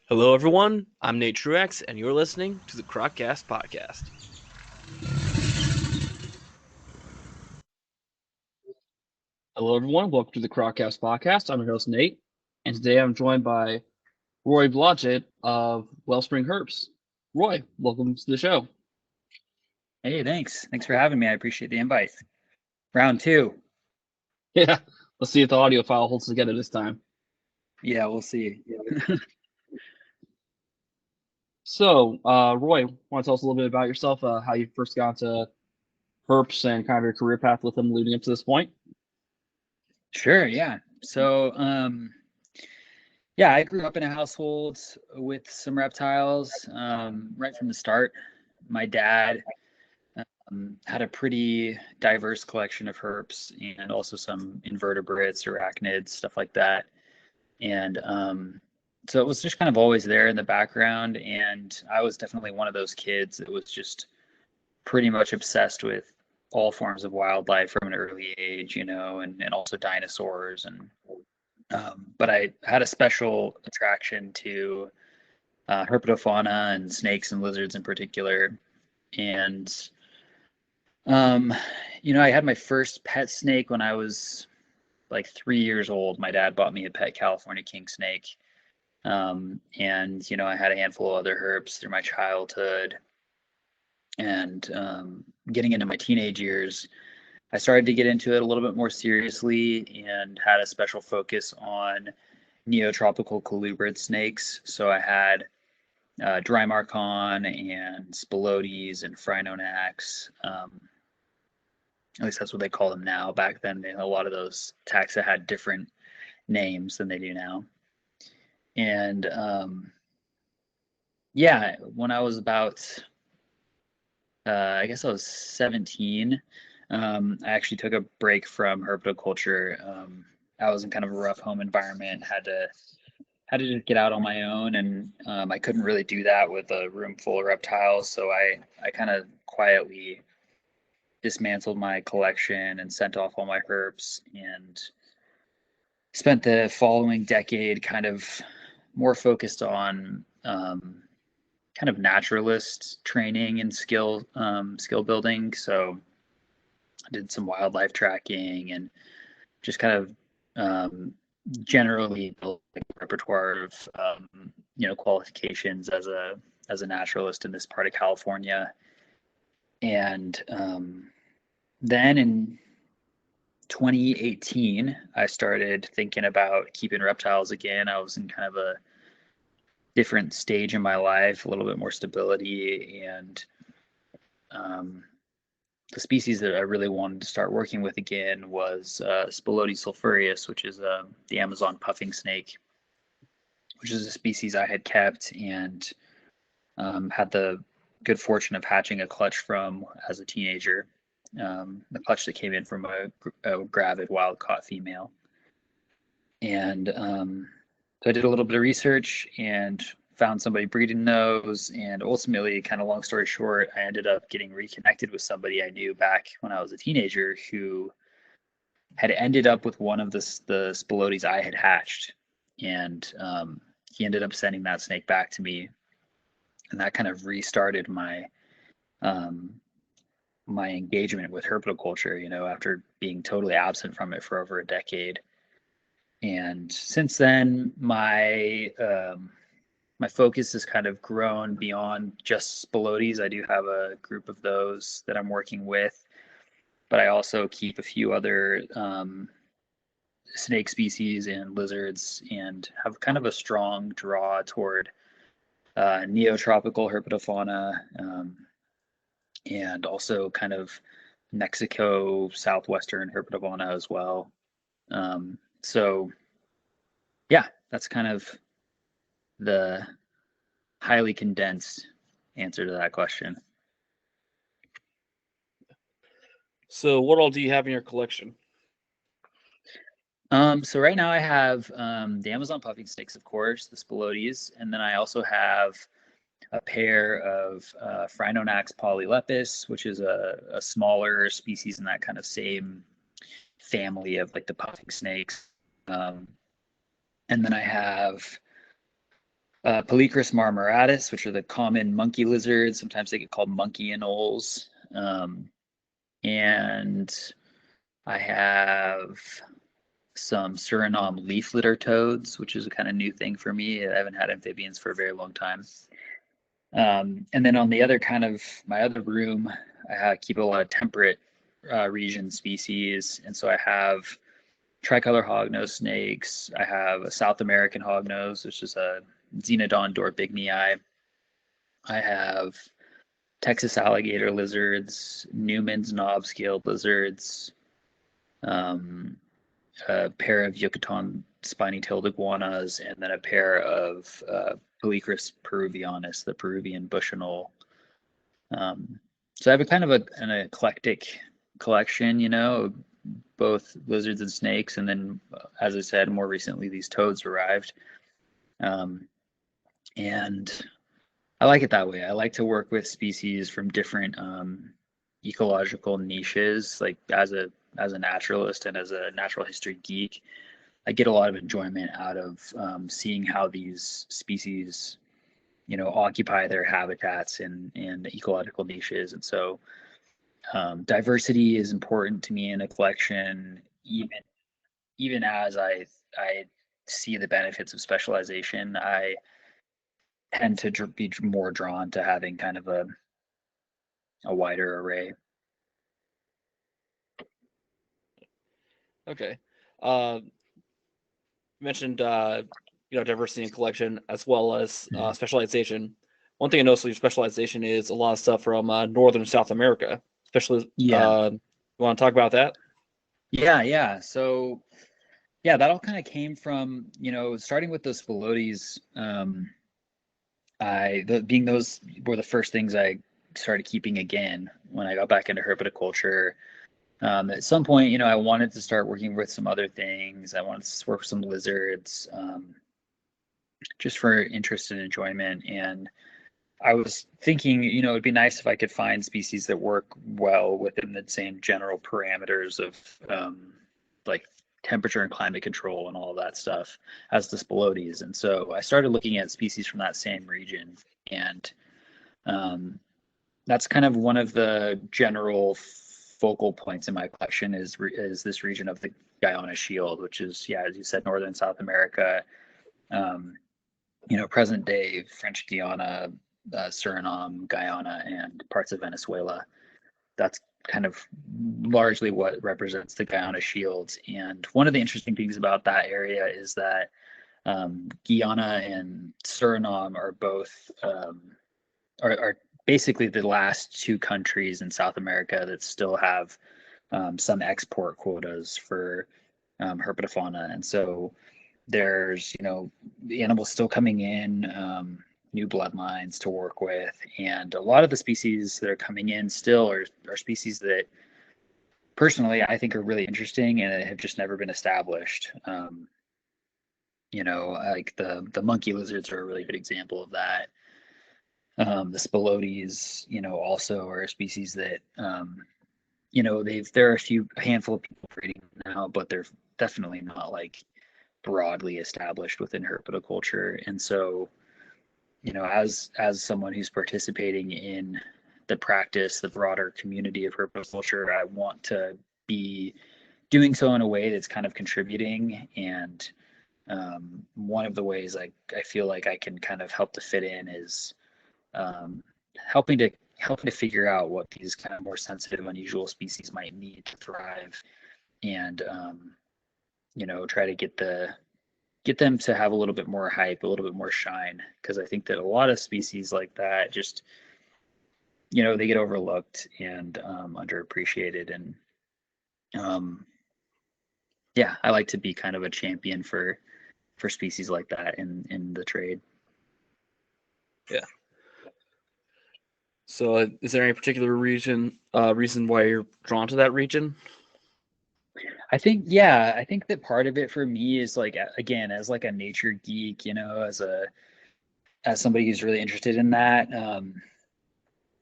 Hello, everyone. I'm Nate Truex, and you're listening to the Croccast Podcast. Hello, everyone. Welcome to the Croccast Podcast. I'm your host, Nate, and today I'm joined by Roy Blodgett of Wellspring Herbs. Roy, welcome to the show. Hey, thanks. Thanks for having me. I appreciate the invite. Round two. Yeah, let's see if the audio file holds together this time. Yeah, we'll see. So, Roy, want to tell us a little bit about yourself, how you first got into herps and kind of your career path with them leading up to this point? Sure, yeah. So, I grew up in a household with some reptiles right from the start. My dad had a pretty diverse collection of herps and also some invertebrates, arachnids, stuff like that. And so it was just kind of always there in the background. And I was definitely one of those kids that was just pretty much obsessed with all forms of wildlife from an early age, and also dinosaurs. But I had a special attraction to herpetofauna and snakes and lizards in particular. And, um, I had my first pet snake when I was like 3 years old. My dad bought me a pet California king snake. And I had a handful of other herps through my childhood. And getting into my teenage years, I started to get into it a little bit more seriously and had a special focus on neotropical colubrid snakes. So I had Drymarchon and Spilotes and Phrynonax. At least that's what they call them now. Back then, a lot of those taxa had different names than they do now. And when I was about, I guess I was 17, I actually took a break from herpetoculture. I was in kind of a rough home environment, had to just get out on my own, and I couldn't really do that with a room full of reptiles. So I kind of quietly dismantled my collection and sent off all my herps, and spent the following decade kind of more focused on kind of naturalist training and skill building. So I did some wildlife tracking and just kind of generally built a repertoire of qualifications as a naturalist in this part of California. And then in 2018, I started thinking about keeping reptiles again. I was in kind of a different stage in my life, a little bit more stability, and um, the species that I really wanted to start working with again was Spilotes sulphureus, which is the Amazon puffing snake, which is a species I had kept and had the good fortune of hatching a clutch from as a teenager. The clutch that came in from a gravid wild caught female. And so I did a little bit of research and found somebody breeding those. And ultimately, kind of long story short, I ended up getting reconnected with somebody I knew back when I was a teenager who had ended up with one of the Spilotes I had hatched. And he ended up sending that snake back to me. And that kind of restarted um, my engagement with herpetoculture, after being totally absent from it for over a decade. And since then, my focus has kind of grown beyond just Spilotes. I do have a group of those that I'm working with, but I also keep a few other snake species and lizards, and have kind of a strong draw toward neotropical herpetofauna, and also kind of Mexico southwestern herpetofauna as well. So yeah, that's kind of the highly condensed answer to that question. So, what all do you have in your collection? So right now I have the Amazon puffing snakes, of course, the Spilotes, and then I also have a pair of Phrynonax polylepis, which is a smaller species in that kind of same family of like the puffing snakes. And then I have Polychrus marmoratus, which are the common monkey lizards. Sometimes they get called monkey anoles. And I have some Suriname leaf litter toads, which is a kind of new thing for me. I haven't had amphibians for a very long time. And then on the other kind of my other room, I keep a lot of temperate region species. And so I have tricolor hognose snakes. I have a South American hognose, which is a Xenodon dorbignii. I have Texas alligator lizards, Newman's knob-scaled lizards, a pair of Yucatan spiny-tailed iguanas, and then a pair of Polychrus peruvianus, the Peruvian bush anole. So I have a kind of an eclectic collection, both lizards and snakes, and then, as I said, more recently these toads arrived. And I like it that way. I like to work with species from different ecological niches. Like as a naturalist and as a natural history geek, I get a lot of enjoyment out of seeing how these species, occupy their habitats and ecological niches. And so diversity is important to me in a collection, even as I see the benefits of specialization. I tend to be more drawn to having kind of a wider array. Okay. You mentioned diversity in collection as well as specialization. One thing I noticed with your specialization is a lot of stuff from northern South America, especially. Yeah. You want to talk about that? Yeah. So yeah, that all kind of came from, starting with those Spilotes. Being those were the first things I started keeping again when I got back into herpetoculture. At some point, I wanted to start working with some other things. I wanted to work with some lizards, just for interest and enjoyment. And I was thinking, it'd be nice if I could find species that work well within the same general parameters of like temperature and climate control and all of that stuff as the Spilotes. And so I started looking at species from that same region. And that's kind of one of the general focal points in my collection is this region of the Guyana Shield, which is, yeah, as you said, northern South America, present day French Guiana, Suriname, Guyana, and parts of Venezuela. That's kind of largely what represents the Guyana Shield. And one of the interesting things about that area is that Guyana and Suriname are both are basically the last two countries in South America that still have some export quotas for herpetofauna. And so there's, the animals still coming in, new bloodlines to work with. And a lot of the species that are coming in still are species that personally I think are really interesting and have just never been established. Like the monkey lizards are a really good example of that. The Spilotes, also are a species that, there are a handful of people breeding now, but they're definitely not like broadly established within herpetoculture. And so, as someone who's participating in the practice, the broader community of herpetoculture, I want to be doing so in a way that's kind of contributing. And one of the ways I feel like I can kind of help to fit in is helping to figure out what these kind of more sensitive, unusual species might need to thrive, and try to get them to have a little bit more hype, a little bit more shine, because I think that a lot of species like that just they get overlooked and underappreciated. And yeah, I like to be kind of a champion for species like that in the trade. Yeah. So, is there any particular reason why you're drawn to that region? I think that part of it for me is like, again, as like a nature geek, as somebody who's really interested in that.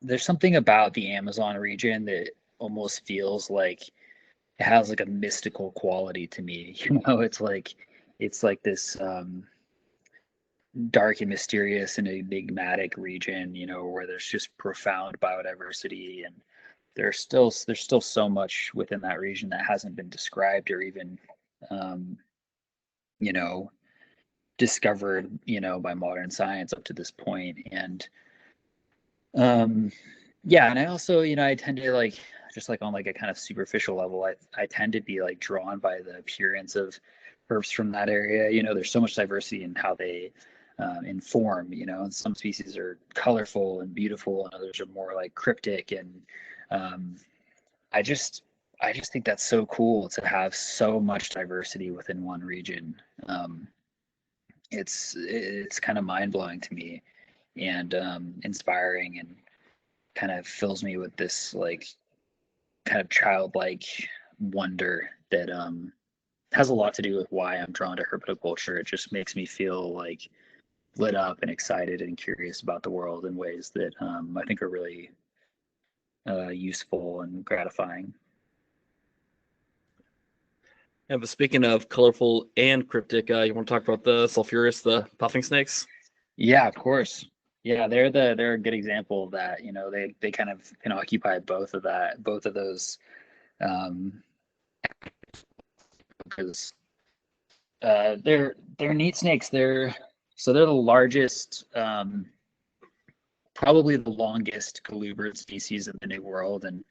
There's something about the Amazon region that almost feels like it has like a mystical quality to me. It's like this dark and mysterious and enigmatic region, you know, where there's just profound biodiversity, and there's still so much within that region that hasn't been described or even um, you know, discovered, you know, by modern science up to this point. And um yeah, and I also, you know, I tend to like, just like on like a kind of superficial level, I tend to be like drawn by the appearance of herbs from that area. You know, there's so much diversity in how they inform, you know, and some species are colorful and beautiful and others are more like cryptic. And um I just I just think that's so cool to have so much diversity within one region. um it's kind of mind blowing to me, and inspiring, and kind of fills me with this like kind of childlike wonder that has a lot to do with why I'm drawn to herpetoculture. It just makes me feel like lit up and excited and curious about the world in ways that I think are really useful and gratifying. Yeah, but speaking of colorful and cryptic, you want to talk about the sulfurous, the puffing snakes? Yeah, of course. Yeah, they're a good example of that. You know, they kind of can occupy both of those um, because they're neat snakes. They're the largest, probably the longest colubrid species in the New World, and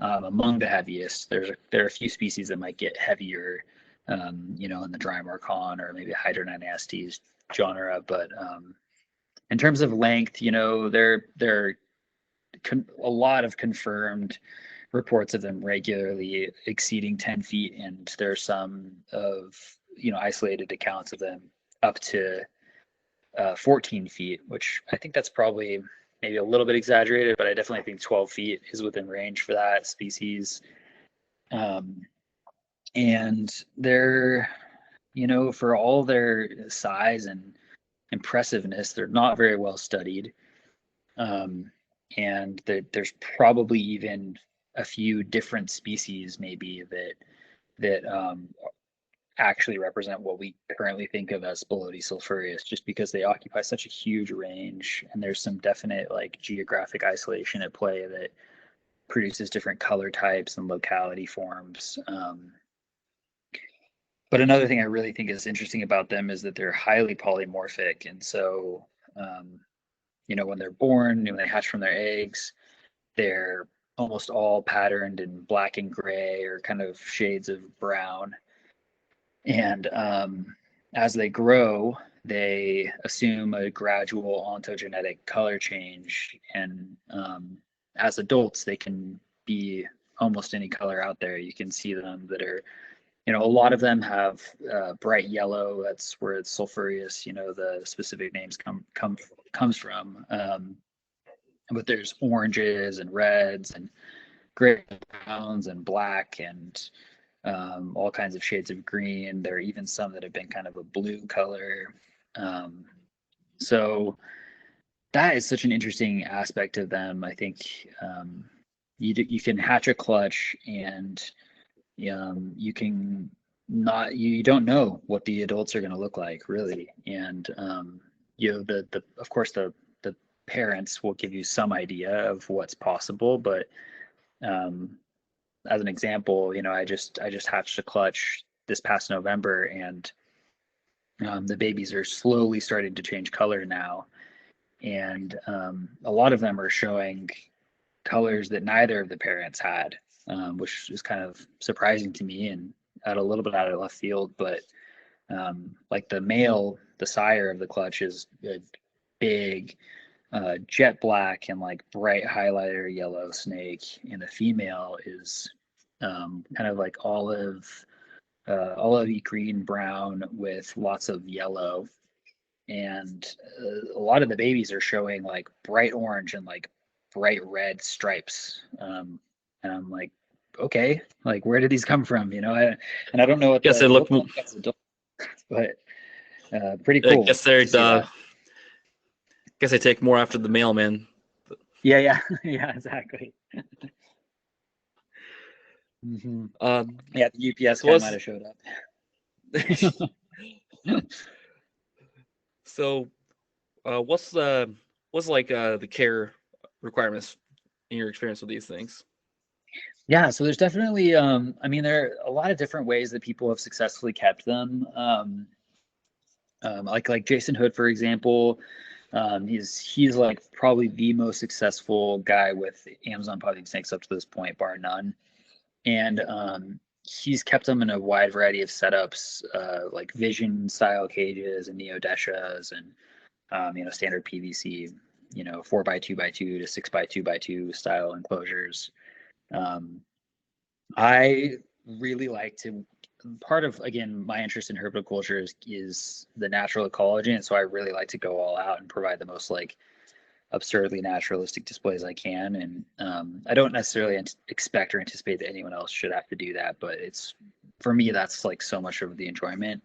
among the heaviest. There are a few species that might get heavier, you know, in the Drymarchon or maybe Hydronanastes genre, but in terms of length, you know, they're a lot of confirmed reports of them regularly exceeding 10 feet, and there are some of, you know, isolated accounts of them up to 14 feet, which I think that's probably maybe a little bit exaggerated, but I definitely think 12 feet is within range for that species. Um, and they're, you know, for all their size and impressiveness, they're not very well studied. Um, and there's probably even a few different species maybe that actually represent what we currently think of as Spiloti sulphureus, just because they occupy such a huge range, and there's some definite like geographic isolation at play that produces different color types and locality forms. But another thing I really think is interesting about them is that they're highly polymorphic, and so um, you know, when they're born, when they hatch from their eggs, they're almost all patterned in black and gray or kind of shades of brown. And as they grow, they assume a gradual ontogenetic color change. And as adults, they can be almost any color out there. You can see them that are, you know, a lot of them have bright yellow. That's where it's sulphureus, you know, the specific names comes from. But there's oranges and reds and gray browns and black and all kinds of shades of green. There are even some that have been kind of a blue color. Um, so that is such an interesting aspect of them. I think you can hatch a clutch, and you can not you don't know what the adults are going to look like really, and you know, the of course the parents will give you some idea of what's possible, but um, as an example, you know, I just hatched a clutch this past November, and the babies are slowly starting to change color now, and a lot of them are showing colors that neither of the parents had, which is kind of surprising to me and a little bit out of left field. But like the male, the sire of the clutch is a big jet black and like bright highlighter yellow snake, and the female is kind of like olivey green brown with lots of yellow. And a lot of the babies are showing like bright orange and like bright red stripes. And I'm like, okay, like where did these come from? You know, and I don't know what Guess they they look. look like as adults, but pretty I cool guess they're. to see that. Guess they take more after the mailman. Yeah, yeah, yeah, exactly. Hmm. Yeah, the UPS guy might have showed up. So What's like the care requirements in your experience with these things? Yeah, so there's definitely, I mean, there are a lot of different ways that people have successfully kept them. Like Jason Hood, for example, he's like probably the most successful guy with Amazon puppy snakes up to this point, bar none. And he's kept them in a wide variety of setups, like vision style cages and neodeschas and standard PVC, 4x2x2 to 6x2x2 style enclosures. Um, I really like to, part of, again, my interest in herpetoculture is the natural ecology. And so I really like to go all out and provide the most like absurdly naturalistic displays I can. And I don't necessarily expect or anticipate that anyone else should have to do that, but it's, for me, that's like so much of the enjoyment.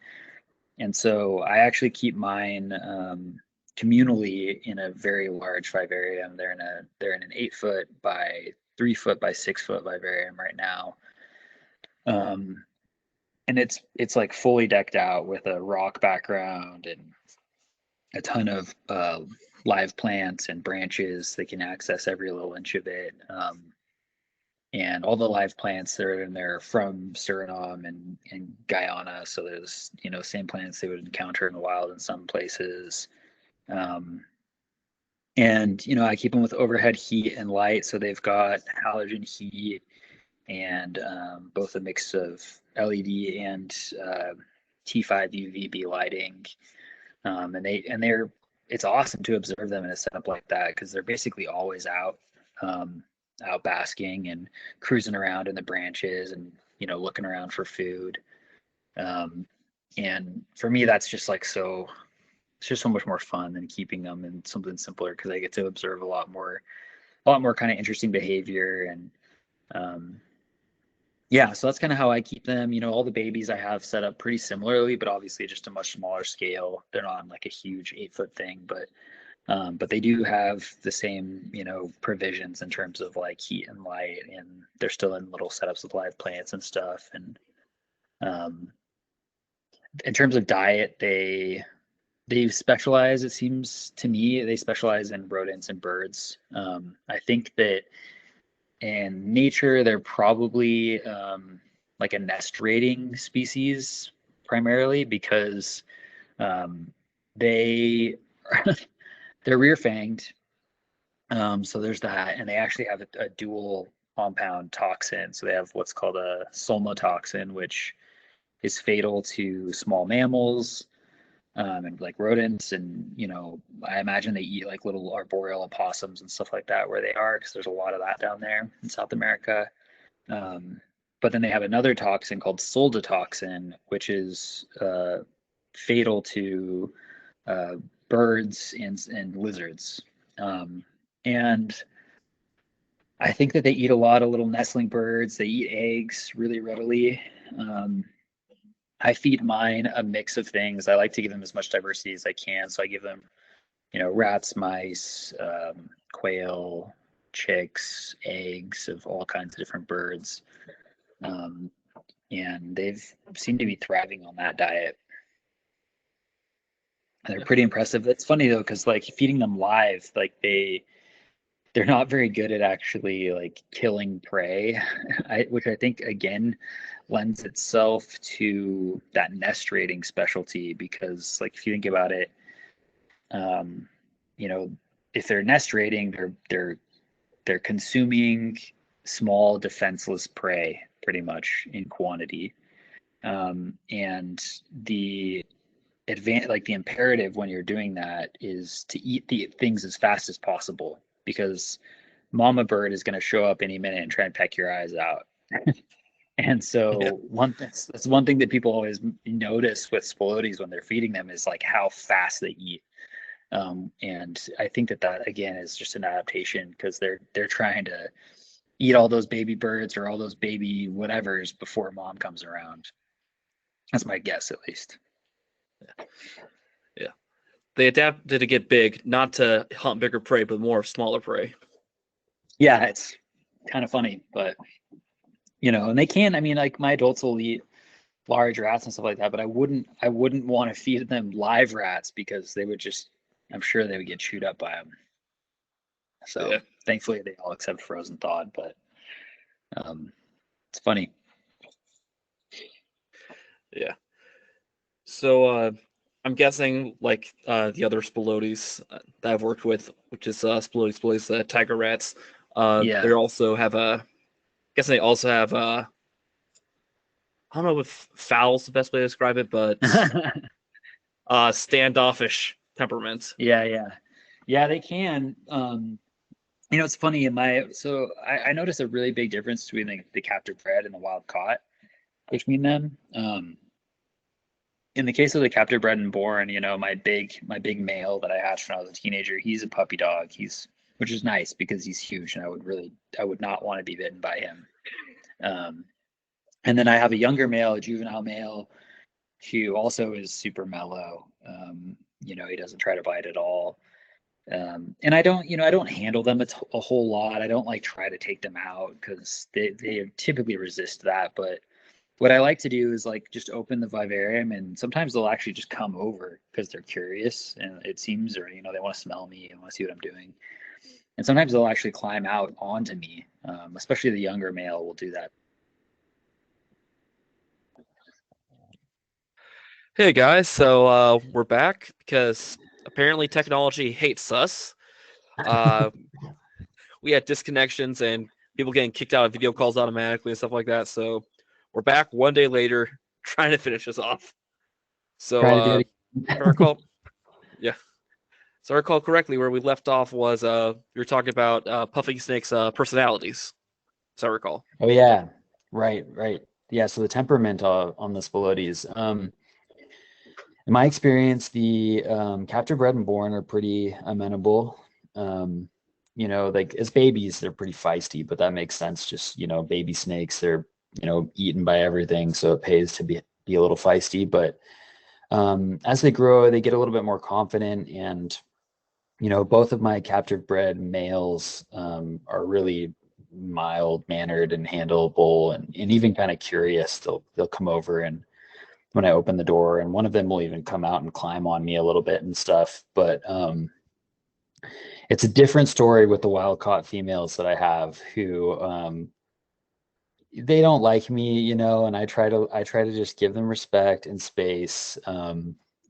And so I actually keep mine communally in a very large vivarium. They're in an 8 foot by 3 foot by 6 foot vivarium right now. Um, and it's like fully decked out with a rock background and a ton of live plants and branches. They can access every little inch of it. And all the live plants that are in there from Suriname and Guyana. So there's, same plants they would encounter in the wild in some places. Um, and, I keep them with overhead heat and light. So they've got halogen heat and both a mix of LED and T5 UVB lighting. And it's awesome to observe them in a setup like that because they're basically always out. Out basking and cruising around in the branches and looking around for food. And for me that's just like it's just so much more fun than keeping them in something simpler because I get to observe a lot more kind of interesting behavior. And yeah, so that's kind of how I keep them. All the babies I have set up pretty similarly, but obviously just a much smaller scale. They're not on like a huge 8 foot thing, but they do have the same, provisions in terms of like heat and light, and they're still in little setups with live plants and stuff. And um, in terms of diet, they specialize. It seems to me they specialize in rodents and birds. I think that in nature they're probably like a nest raiding species primarily because they they're rear fanged. So there's that, and they actually have a dual compound toxin. So they have what's called a toxin, which is fatal to small mammals and like rodents. And I imagine they eat like little arboreal opossums and stuff like that where they are, because there's a lot of that down there in South America. But then they have another toxin called toxin, which is fatal to birds and lizards. And I think that they eat a lot of little nestling birds. They eat eggs really readily. I feed mine a mix of things. I like to give them as much diversity as I can. So I give them, rats, mice, quail, chicks, eggs of all kinds of different birds. And they've seemed to be thriving on that diet. And they're pretty impressive. It's funny though, because like feeding them live, like they're not very good at actually like killing prey, which I think again lends itself to that nest raiding specialty. Because like if you think about it, you know, if they're nest raiding, they're consuming small defenseless prey pretty much in quantity, and the the imperative when you're doing that is to eat the things as fast as possible, because mama bird is going to show up any minute and try and peck your eyes out. And so that's one thing that people always notice with Spilotes when they're feeding them is like how fast they eat. And I think that again is just an adaptation, because they're trying to eat all those baby birds or all those baby whatevers before mom comes around. That's my guess, at least. Yeah. They adapted to get big, not to hunt bigger prey, but more smaller prey. Yeah, it's kind of funny, but and they can. I mean, like my adults will eat large rats and stuff like that, but I wouldn't want to feed them live rats, because they would just I'm sure they would get chewed up by them. So Yeah. thankfully they all accept frozen thawed, but it's funny. Yeah. So I'm guessing like the other Spilotes that I've worked with, which is Spilotes, tiger rats. They Yeah. also have guessing they also have I don't know if foul's the best way to describe it, but standoffish temperament. Yeah, they can. It's funny I noticed a really big difference between the captive bred and the wild caught between them. In the case of the captive bred and born, my big male that I hatched when I was a teenager, he's a puppy dog. Which is nice because he's huge, and I would not want to be bitten by him. And then I have a younger male, a juvenile male, who also is super mellow. He doesn't try to bite at all. And I don't handle them a whole lot. I don't like try to take them out because they typically resist that. But what I like to do is like just open the vivarium, and sometimes they'll actually just come over because they're curious, and it seems, or they want to smell me and want to see what I'm doing. And sometimes they'll actually climb out onto me. Especially the younger male will do that. Hey guys, so we're back because apparently technology hates us. We had disconnections and people getting kicked out of video calls automatically and stuff like that. So we're back one day later trying to finish this off. So Try to do it if I recall, yeah. So I recall correctly, where we left off was we were talking about Puffing Snake's personalities. So I recall. Oh yeah, right. Yeah, so the temperament on the Spilotes. In my experience, the captive bred and born are pretty amenable. Like as babies, they're pretty feisty, but that makes sense. Just baby snakes, they're eaten by everything, so it pays to be a little feisty. But as they grow, they get a little bit more confident, and both of my captive bred males are really mild mannered and handleable, and even kind of curious. They'll come over and when I open the door, and one of them will even come out and climb on me a little bit and stuff. But it's a different story with the wild caught females that I have who they don't like me, and I try to just give them respect and space.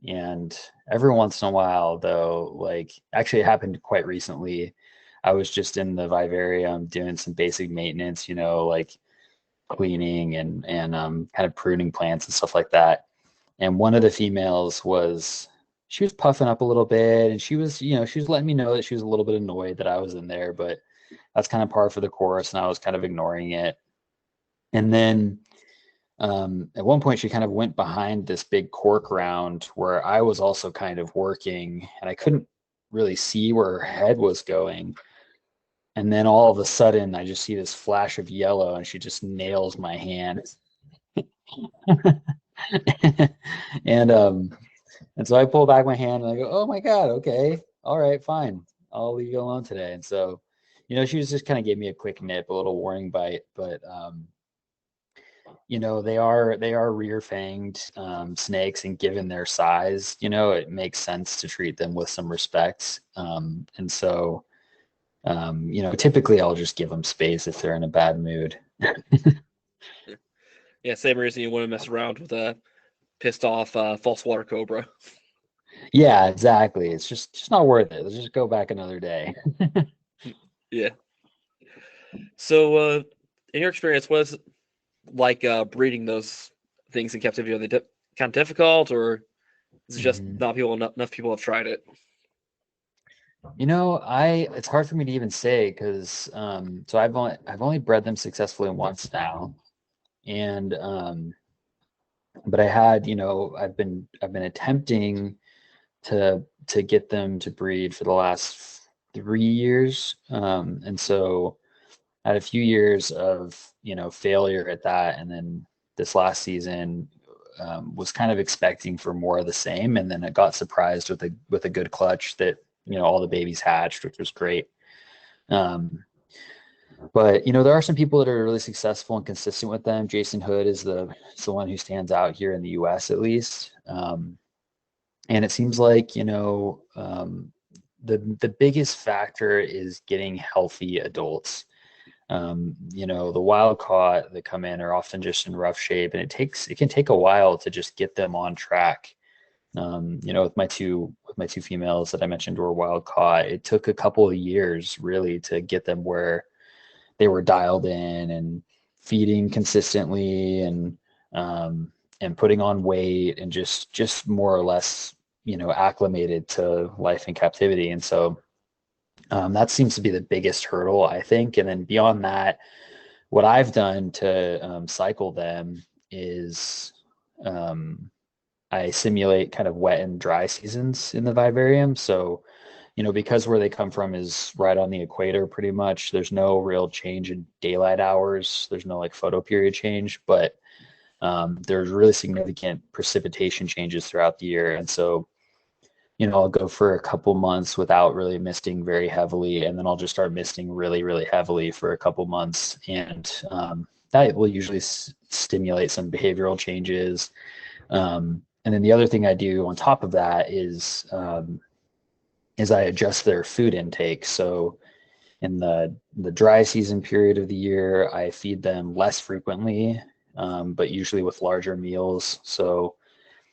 And every once in a while, though, like actually it happened quite recently. I was just in the vivarium doing some basic maintenance, like cleaning and kind of pruning plants and stuff like that. And one of the females she was puffing up a little bit, and she was letting me know that she was a little bit annoyed that I was in there, but that's kind of par for the course, and I was kind of ignoring it. And then at one point she kind of went behind this big cork round where I was also kind of working, and I couldn't really see where her head was going. And then all of a sudden I just see this flash of yellow, and she just nails my hand. And so I pull back my hand and I go, "Oh my God, okay, all right, fine, I'll leave you alone today." And so, she was just kind of gave me a quick nip, a little warning bite, but they are rear fanged snakes, and given their size, it makes sense to treat them with some respect. And so, typically I'll just give them space if they're in a bad mood. Yeah, same reason you want to mess around with a pissed off false water cobra. Yeah, exactly. It's just not worth it. Let's just go back another day. Yeah. So, in your experience, what is it like breeding those things in captivity? Are they kind of difficult, or is it just not enough people have tried it? It's hard for me to even say because so I've only bred them successfully once now, and but I had I've been attempting to get them to breed for the last 3 years, and so I had a few years of failure at that, and then this last season was kind of expecting for more of the same, and then I got surprised with a good clutch that all the babies hatched, which was great. But there are some people that are really successful and consistent with them. Jason Hood is the one who stands out here in the U.S. at least. And it seems like, the biggest factor is getting healthy adults. The wild caught that come in are often just in rough shape, and it can take a while to just get them on track. With my two females that I mentioned were wild caught, it took a couple of years really to get them where they were dialed in and feeding consistently and putting on weight and just more or less, acclimated to life in captivity. And so that seems to be the biggest hurdle, I think. And then beyond that, what I've done to cycle them is I simulate kind of wet and dry seasons in the vivarium. So, because where they come from is right on the equator pretty much, there's no real change in daylight hours. There's no like photoperiod change, but there's really significant precipitation changes throughout the year. And so, I'll go for a couple months without really misting very heavily, and then I'll just start misting really, really heavily for a couple months. And that will usually stimulate some behavioral changes. And then the other thing I do on top of that is I adjust their food intake. So in the dry season period of the year, I feed them less frequently, but usually with larger meals. So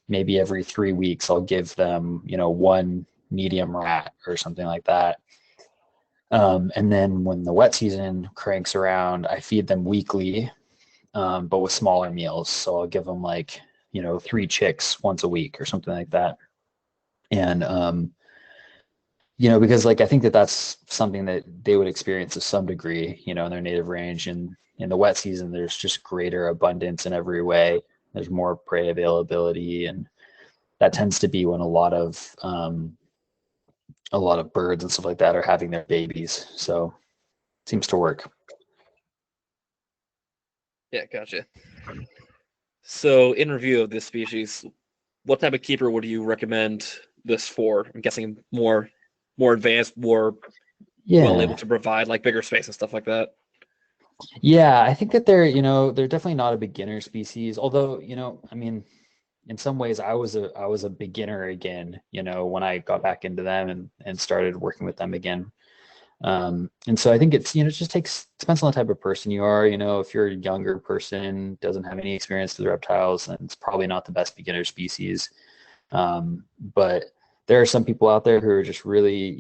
maybe every 3 weeks, I'll give them, one medium rat or something like that. And then when the wet season cranks around, I feed them weekly, but with smaller meals. So I'll give them like, 3 chicks once a week or something like that. And, because like I think that that's something that they would experience to some degree, in their native range. And in the wet season, there's just greater abundance in every way. There's more prey availability, and that tends to be when a lot of birds and stuff like that are having their babies. So it seems to work. Yeah, gotcha. So, in review of this species, what type of keeper would you recommend this for? I'm guessing more advanced, more well able to provide like bigger space and stuff like that. Yeah, I think that they're definitely not a beginner species. Although, I mean, in some ways, I was a beginner again. When I got back into them and started working with them again. And so I think it's, it just depends on the type of person you are. If you're a younger person, doesn't have any experience with reptiles, then it's probably not the best beginner species. But there are some people out there who are just really,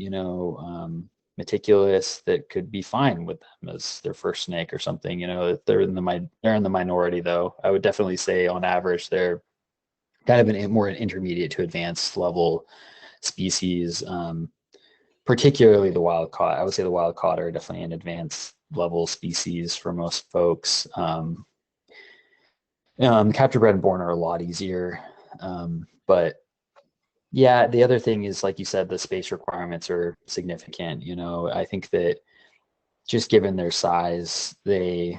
meticulous, that could be fine with them as their first snake or something. They're in the minority though. I would definitely say on average they're kind of an intermediate to advanced level species. Particularly the wild caught. I would say the wild caught are definitely an advanced level species for most folks. Capture bred and born are a lot easier. But yeah, the other thing is, like you said, the space requirements are significant. I think that just given their size, they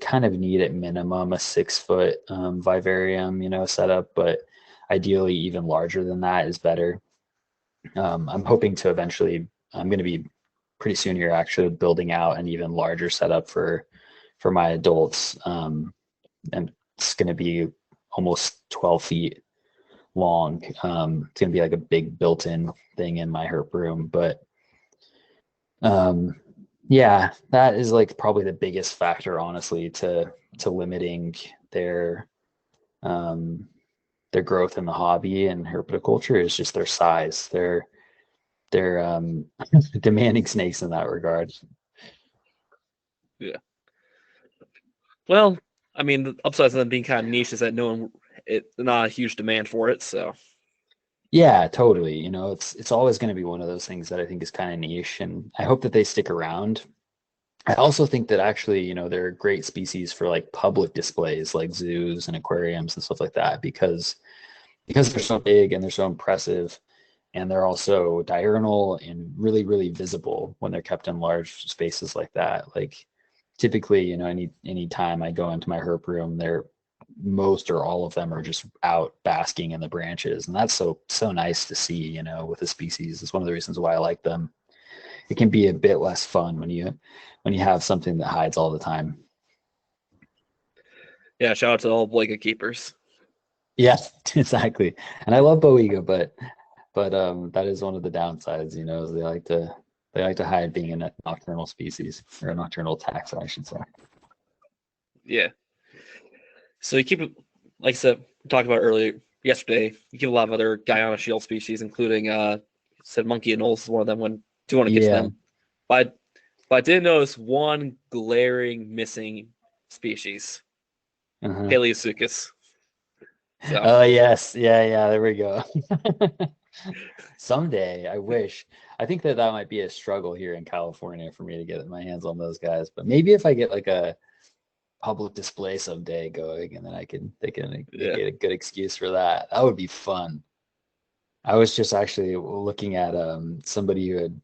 kind of need at minimum a 6 foot vivarium, setup, but ideally even larger than that is better. I'm hoping to eventually, I'm going to be pretty soon here actually building out an even larger setup for my adults. And it's going to be almost 12 feet long. It's going to be like a big built-in thing in my herp room. But yeah, that is like probably the biggest factor, honestly, to limiting their growth in the hobby and herpetoculture is just their size. They're demanding snakes in that regard. Yeah. Well, I mean, the upsides of them being kind of niche is that not a huge demand for it. So Yeah, totally. It's always going to be one of those things that I think is kind of niche, and I hope that they stick around. I also think that actually, they're a great species for like public displays, like zoos and aquariums and stuff like that, because they're so big and they're so impressive, and they're also diurnal and really, really visible when they're kept in large spaces like that. Like typically, any time I go into my herp room, most or all of them are just out basking in the branches, and that's so nice to see. With a species, it's one of the reasons why I like them. It can be a bit less fun when you have something that hides all the time. yeah, shout out to all Blodgett keepers. Yeah, exactly. And I love Boiga, but that is one of the downsides, is they like to hide being a nocturnal species or a nocturnal taxa, I should say. Yeah. So you keep, like I said, we talked about earlier yesterday, you keep a lot of other Guyana shield species, including said monkey anoles is one of them when do want to get to Yeah. them. But I did notice one glaring missing species, Uh-huh. Paleosuchus. So Oh yes, yeah, there we go. Someday, I wish. I think that might be a struggle here in California for me to get my hands on those guys. But maybe if I get like a public display someday going, and then they can yeah. get a good excuse for that. That would be fun. I was just actually looking at somebody who had,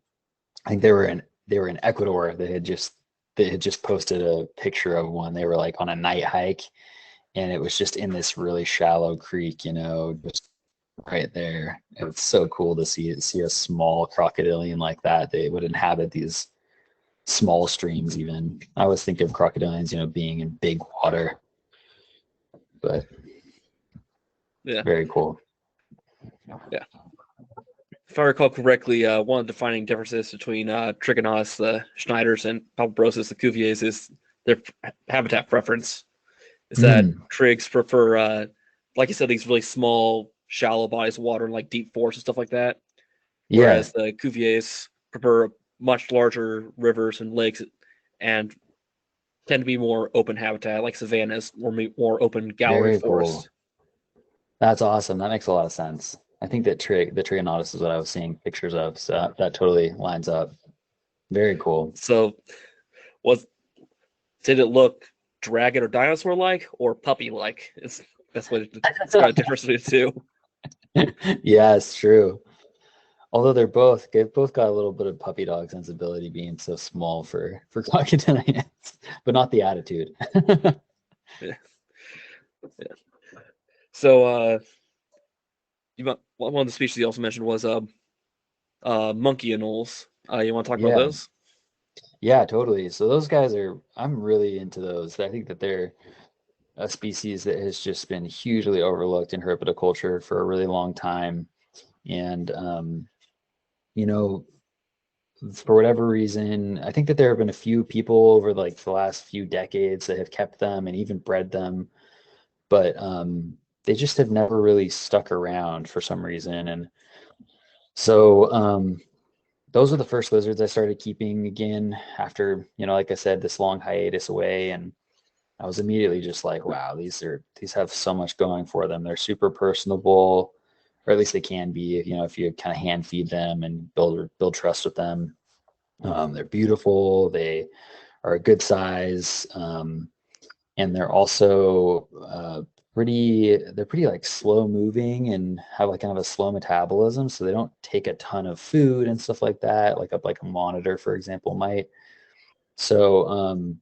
I think they were in Ecuador. They had just posted a picture of one. They were like on a night hike, and it was just in this really shallow creek, just right there. It's so cool to see a small crocodilian like that. They would inhabit these small streams even. I always think of crocodilians, being in big water, but Yeah. very cool. Yeah. If I recall correctly, one of the defining differences between Trigonotus, the Schneiders, and Palabrosus, the Cuviers, is their habitat preference. Is that Trigs prefer, like you said, these really small, shallow bodies of water and like deep forests and stuff like that. Yeah, Whereas the Cuviers prefer much larger rivers and lakes and tend to be more open habitat, like savannas, or more open gallery very forests. cool. That's awesome. That makes a lot of sense. I think that the Trigonotus is what I was seeing pictures of, so that totally lines up. Very cool. So, did it look dragon or dinosaur like or puppy like? It's that's what it's got a difference between the two. Yeah, it's true. Although they've both got a little bit of puppy dog sensibility being so small for crocodilians, but not the attitude. Yeah. Yeah. So one of the species you also mentioned was monkey anoles. You want to talk about Yeah. those? Yeah, totally. So those guys I'm really into those. I think that they're a species that has just been hugely overlooked in herpetoculture for a really long time. And, you know, for whatever reason, I think that there have been a few people over like the last few decades that have kept them and even bred them, but they just have never really stuck around for some reason. And so those are the first lizards I started keeping again after, like I said, this long hiatus away. And I was immediately just like, wow, these have so much going for them. They're super personable, or at least they can be, if you kind of hand feed them and build trust with them. They're beautiful. They are a good size, and they're also they're pretty like slow moving and have like kind of a slow metabolism, so they don't take a ton of food and stuff like that, like a monitor, for example, might. So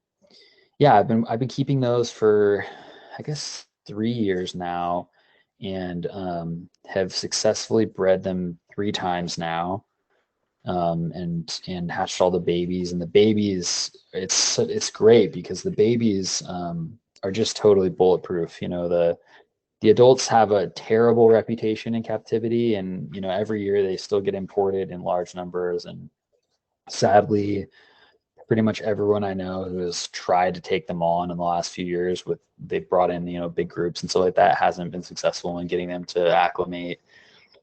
yeah, I've been keeping those for, I guess, 3 years now, and have successfully bred them 3 times now, and hatched all the babies. And the babies, it's great because the babies are just totally bulletproof. The adults have a terrible reputation in captivity, and every year they still get imported in large numbers. And sadly, pretty much everyone I know who has tried to take them on in the last few years, they've brought in big groups and stuff like that, hasn't been successful in getting them to acclimate,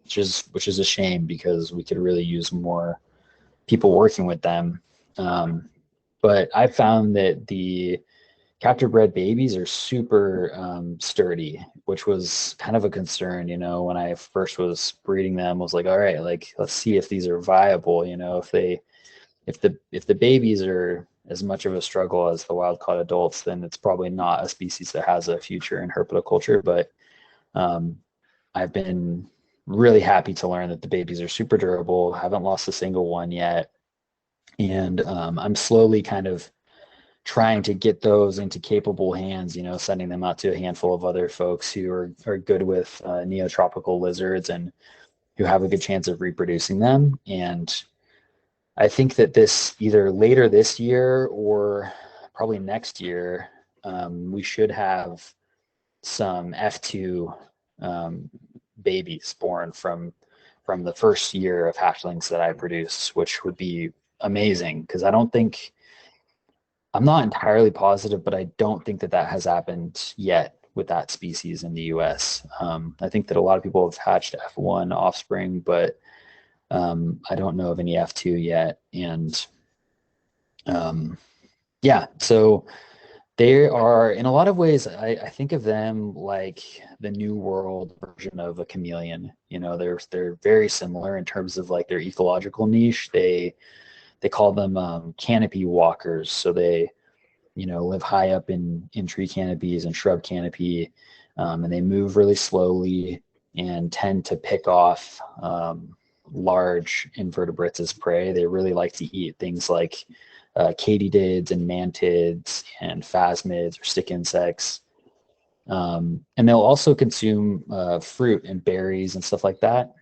which is a shame because we could really use more people working with them. But I found that the captive bred babies are super sturdy, which was kind of a concern, when I first was breeding them. I was like, all right, like let's see if these are viable, if the babies are as much of a struggle as the wild caught adults, then it's probably not a species that has a future in herpetoculture. But I've been really happy to learn that the babies are super durable, haven't lost a single one yet. And I'm slowly kind of trying to get those into capable hands, sending them out to a handful of other folks who are good with neotropical lizards and who have a good chance of reproducing them. And I think that this either later this year or probably next year, we should have some F2 babies born from the first year of hatchlings that I produce, which would be amazing, because I'm not entirely positive, but I don't think that has happened yet with that species in the US. I think that a lot of people have hatched F1 offspring, but I don't know of any F2 yet. And yeah, so they are, in a lot of ways, I think of them like the New World version of a chameleon. They're very similar in terms of like their ecological niche. They call them canopy walkers. So they live high up in tree canopies and shrub canopy, and they move really slowly and tend to pick off large invertebrates as prey. They really like to eat things like katydids and mantids and phasmids or stick insects. And they'll also consume fruit and berries and stuff like that.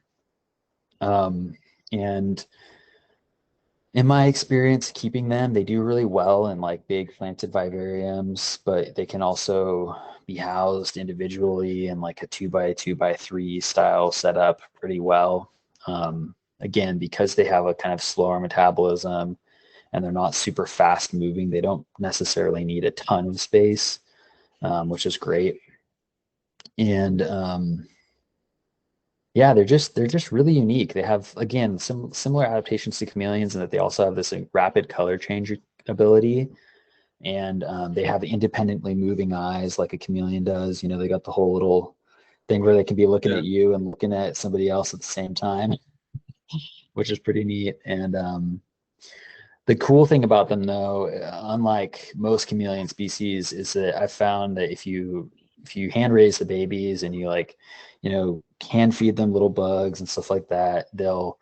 And in my experience keeping them, they do really well in like big planted vivariums, but they can also be housed individually in like a 2x2x3 style setup pretty well. Again, because they have a kind of slower metabolism and they're not super fast moving, they don't necessarily need a ton of space, which is great. And yeah, they're just really unique. They have, again, some similar adaptations to chameleons in that they also have this rapid color change ability, and they have independently moving eyes like a chameleon does. They got the whole little thing where they can be looking at you and looking at somebody else at the same time, which is pretty neat. And the cool thing about them, though, unlike most chameleon species, is that I've found that if you hand raise the babies and you hand feed them little bugs and stuff like that, they'll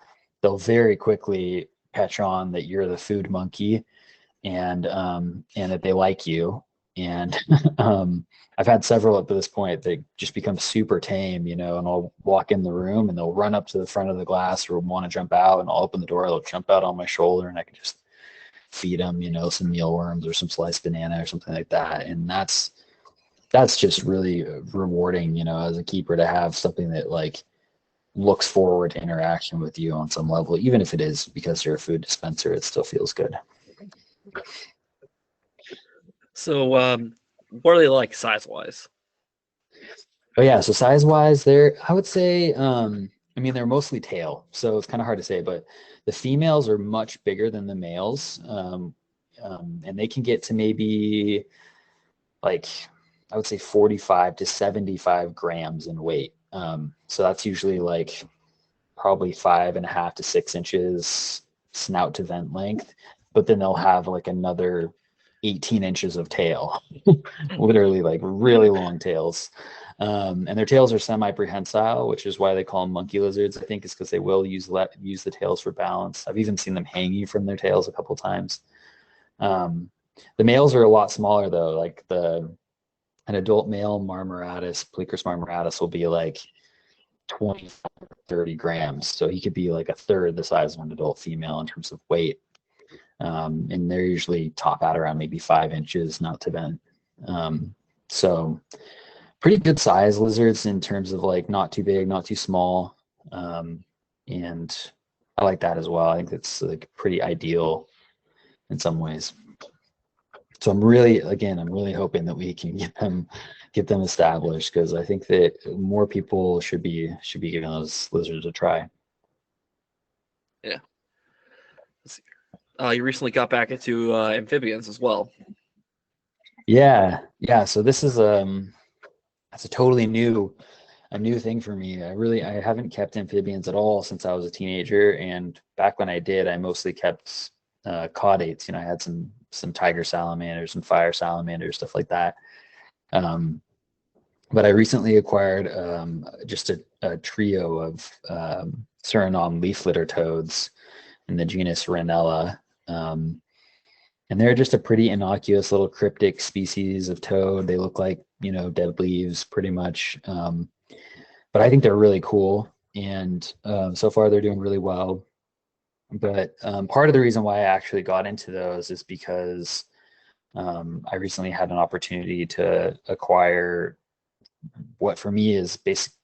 very quickly catch on that you're the food monkey, and that they like you. And I've had several at this point that just become super tame, and I'll walk in the room and they'll run up to the front of the glass or want to jump out, and I'll open the door, they'll jump out on my shoulder, and I can just feed them, some mealworms or some sliced banana or something like that. And that's just really rewarding, as a keeper, to have something that like looks forward to interaction with you on some level, even if it is because you're a food dispenser, it still feels good. So, what are they like size-wise? Oh yeah, so size-wise, I would say, they're mostly tail, so it's kind of hard to say, but the females are much bigger than the males, and they can get to maybe like, I would say 45 to 75 grams in weight. So that's usually like probably 5.5 to 6 inches snout to vent length, but then they'll have like another 18 inches of tail, literally like really long tails. And their tails are semi-prehensile, which is why they call them monkey lizards. I think it's because they will use the tails for balance. I've even seen them hanging from their tails a couple times. The males are a lot smaller though. Like an adult male Marmoratus, Plecus marmoratus, will be like 20, 30 grams. So he could be like a third the size of an adult female in terms of weight. And they're usually top out around maybe 5 inches, not to vent. So pretty good size lizards in terms of like not too big, not too small. And I like that as well. I think that's like pretty ideal in some ways. So I'm really hoping that we can get them established, because I think that more people should be giving those lizards a try. Yeah. You recently got back into amphibians as well. Yeah. So this is that's a totally new thing for me. I haven't kept amphibians at all since I was a teenager, and back when I did, I mostly kept caudates. I had some tiger salamanders and fire salamanders, stuff like that. But I recently acquired just a trio of Suriname leaf litter toads in the genus Rhinella. And they're just a pretty innocuous little cryptic species of toad. They look like, dead leaves pretty much. But I think they're really cool. And so far they're doing really well. But part of the reason why I actually got into those is because I recently had an opportunity to acquire what for me is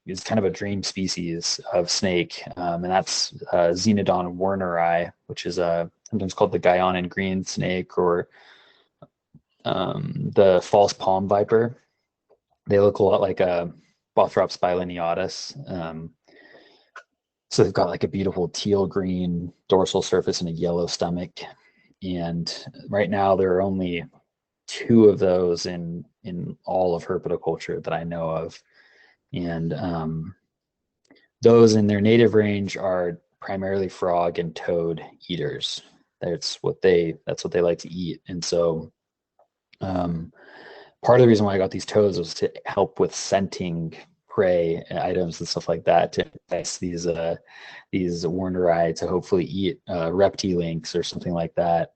is kind of a dream species of snake, and that's Xenodon werneri, which is sometimes called the Guianan green snake, or the false palm viper. They look a lot like a Bothrops bilineatus. So they've got like a beautiful teal green dorsal surface and a yellow stomach. And right now there are only 2 of those in all of herpetoculture that I know of. And those in their native range are primarily frog and toad eaters. That's what they like to eat. And so part of the reason why I got these toads was to help with scenting prey items and stuff like that, to entice these werneri to hopefully eat reptilynx or something like that.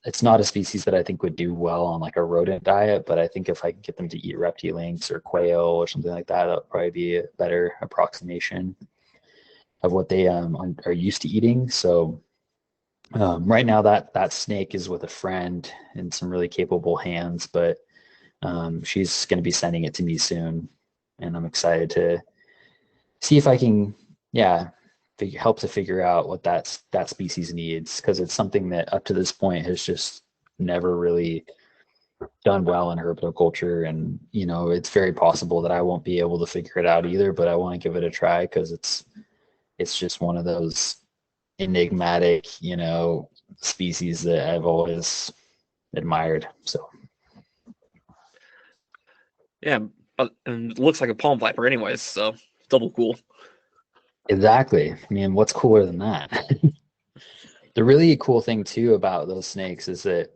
It's not a species that I think would do well on like a rodent diet, but I think if I could get them to eat reptilynx or quail or something like that, that'll probably be a better approximation of what they are used to eating. So right now that snake is with a friend in some really capable hands, but she's going to be sending it to me soon, and I'm excited to see if I can, help to figure out what that species needs, because it's something that up to this point has just never really done well in herpetoculture. And it's very possible that I won't be able to figure it out either, but I want to give it a try because it's just one of those enigmatic species that I've always admired. So Yeah, and it looks like a palm viper anyways, so double cool. exactly. I mean, what's cooler than that? The really cool thing too about those snakes is that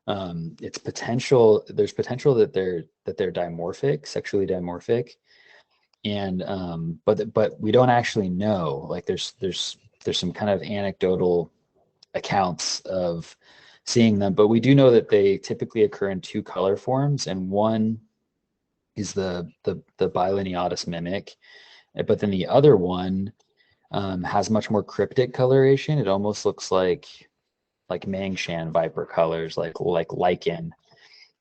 there's potential that they're dimorphic, sexually dimorphic, and but we don't actually know. Like there's some kind of anecdotal accounts of seeing them, but we do know that they typically occur in 2 color forms, and one is the bilineatus mimic, but then the other one has much more cryptic coloration. It almost looks like Mangshan viper colors, like lichen.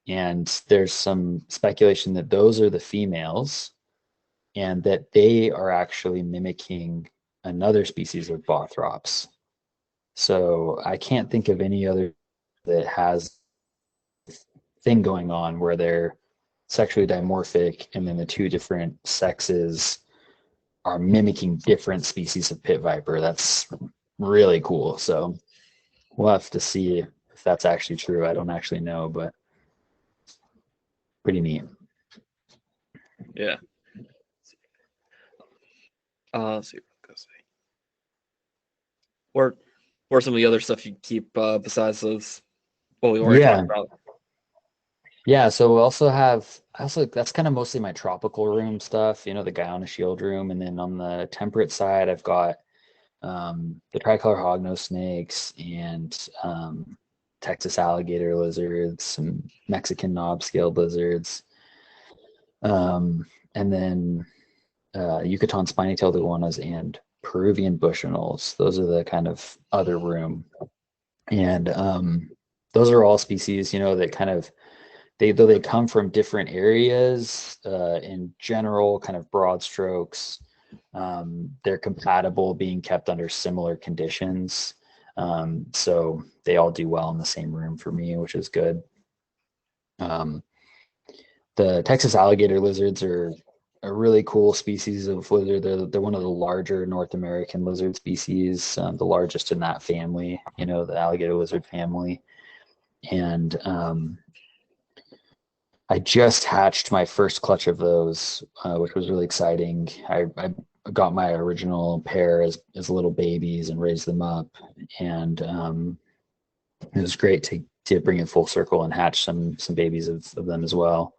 And there's some speculation that those are the females, and that they are actually mimicking another species of Bothrops. So I can't think of any other that has thing going on where they're sexually dimorphic, and then the 2 different sexes are mimicking different species of pit viper. That's really cool. So we'll have to see if that's actually true. I don't actually know, but pretty neat. Yeah. Let's see. What are some of the other stuff you keep besides those? Well, we already talked about. Yeah, so we also that's kind of mostly my tropical room stuff, the Guyana shield room. And then on the temperate side, I've got the tricolor hognose snakes and Texas alligator lizards, some Mexican knob-scaled lizards, and then Yucatan spiny-tailed iguanas and Peruvian bush anoles. Those are the kind of other room. And those are all species, that kind of, though they come from different areas, in general, kind of broad strokes, they're compatible being kept under similar conditions. So they all do well in the same room for me, which is good. The Texas alligator lizards are a really cool species of lizard. They're one of the larger North American lizard species, the largest in that family, the alligator lizard family. And I just hatched my first clutch of those, which was really exciting. I got my original pair as little babies and raised them up, and it was great to bring it full circle and hatch some babies of them as well.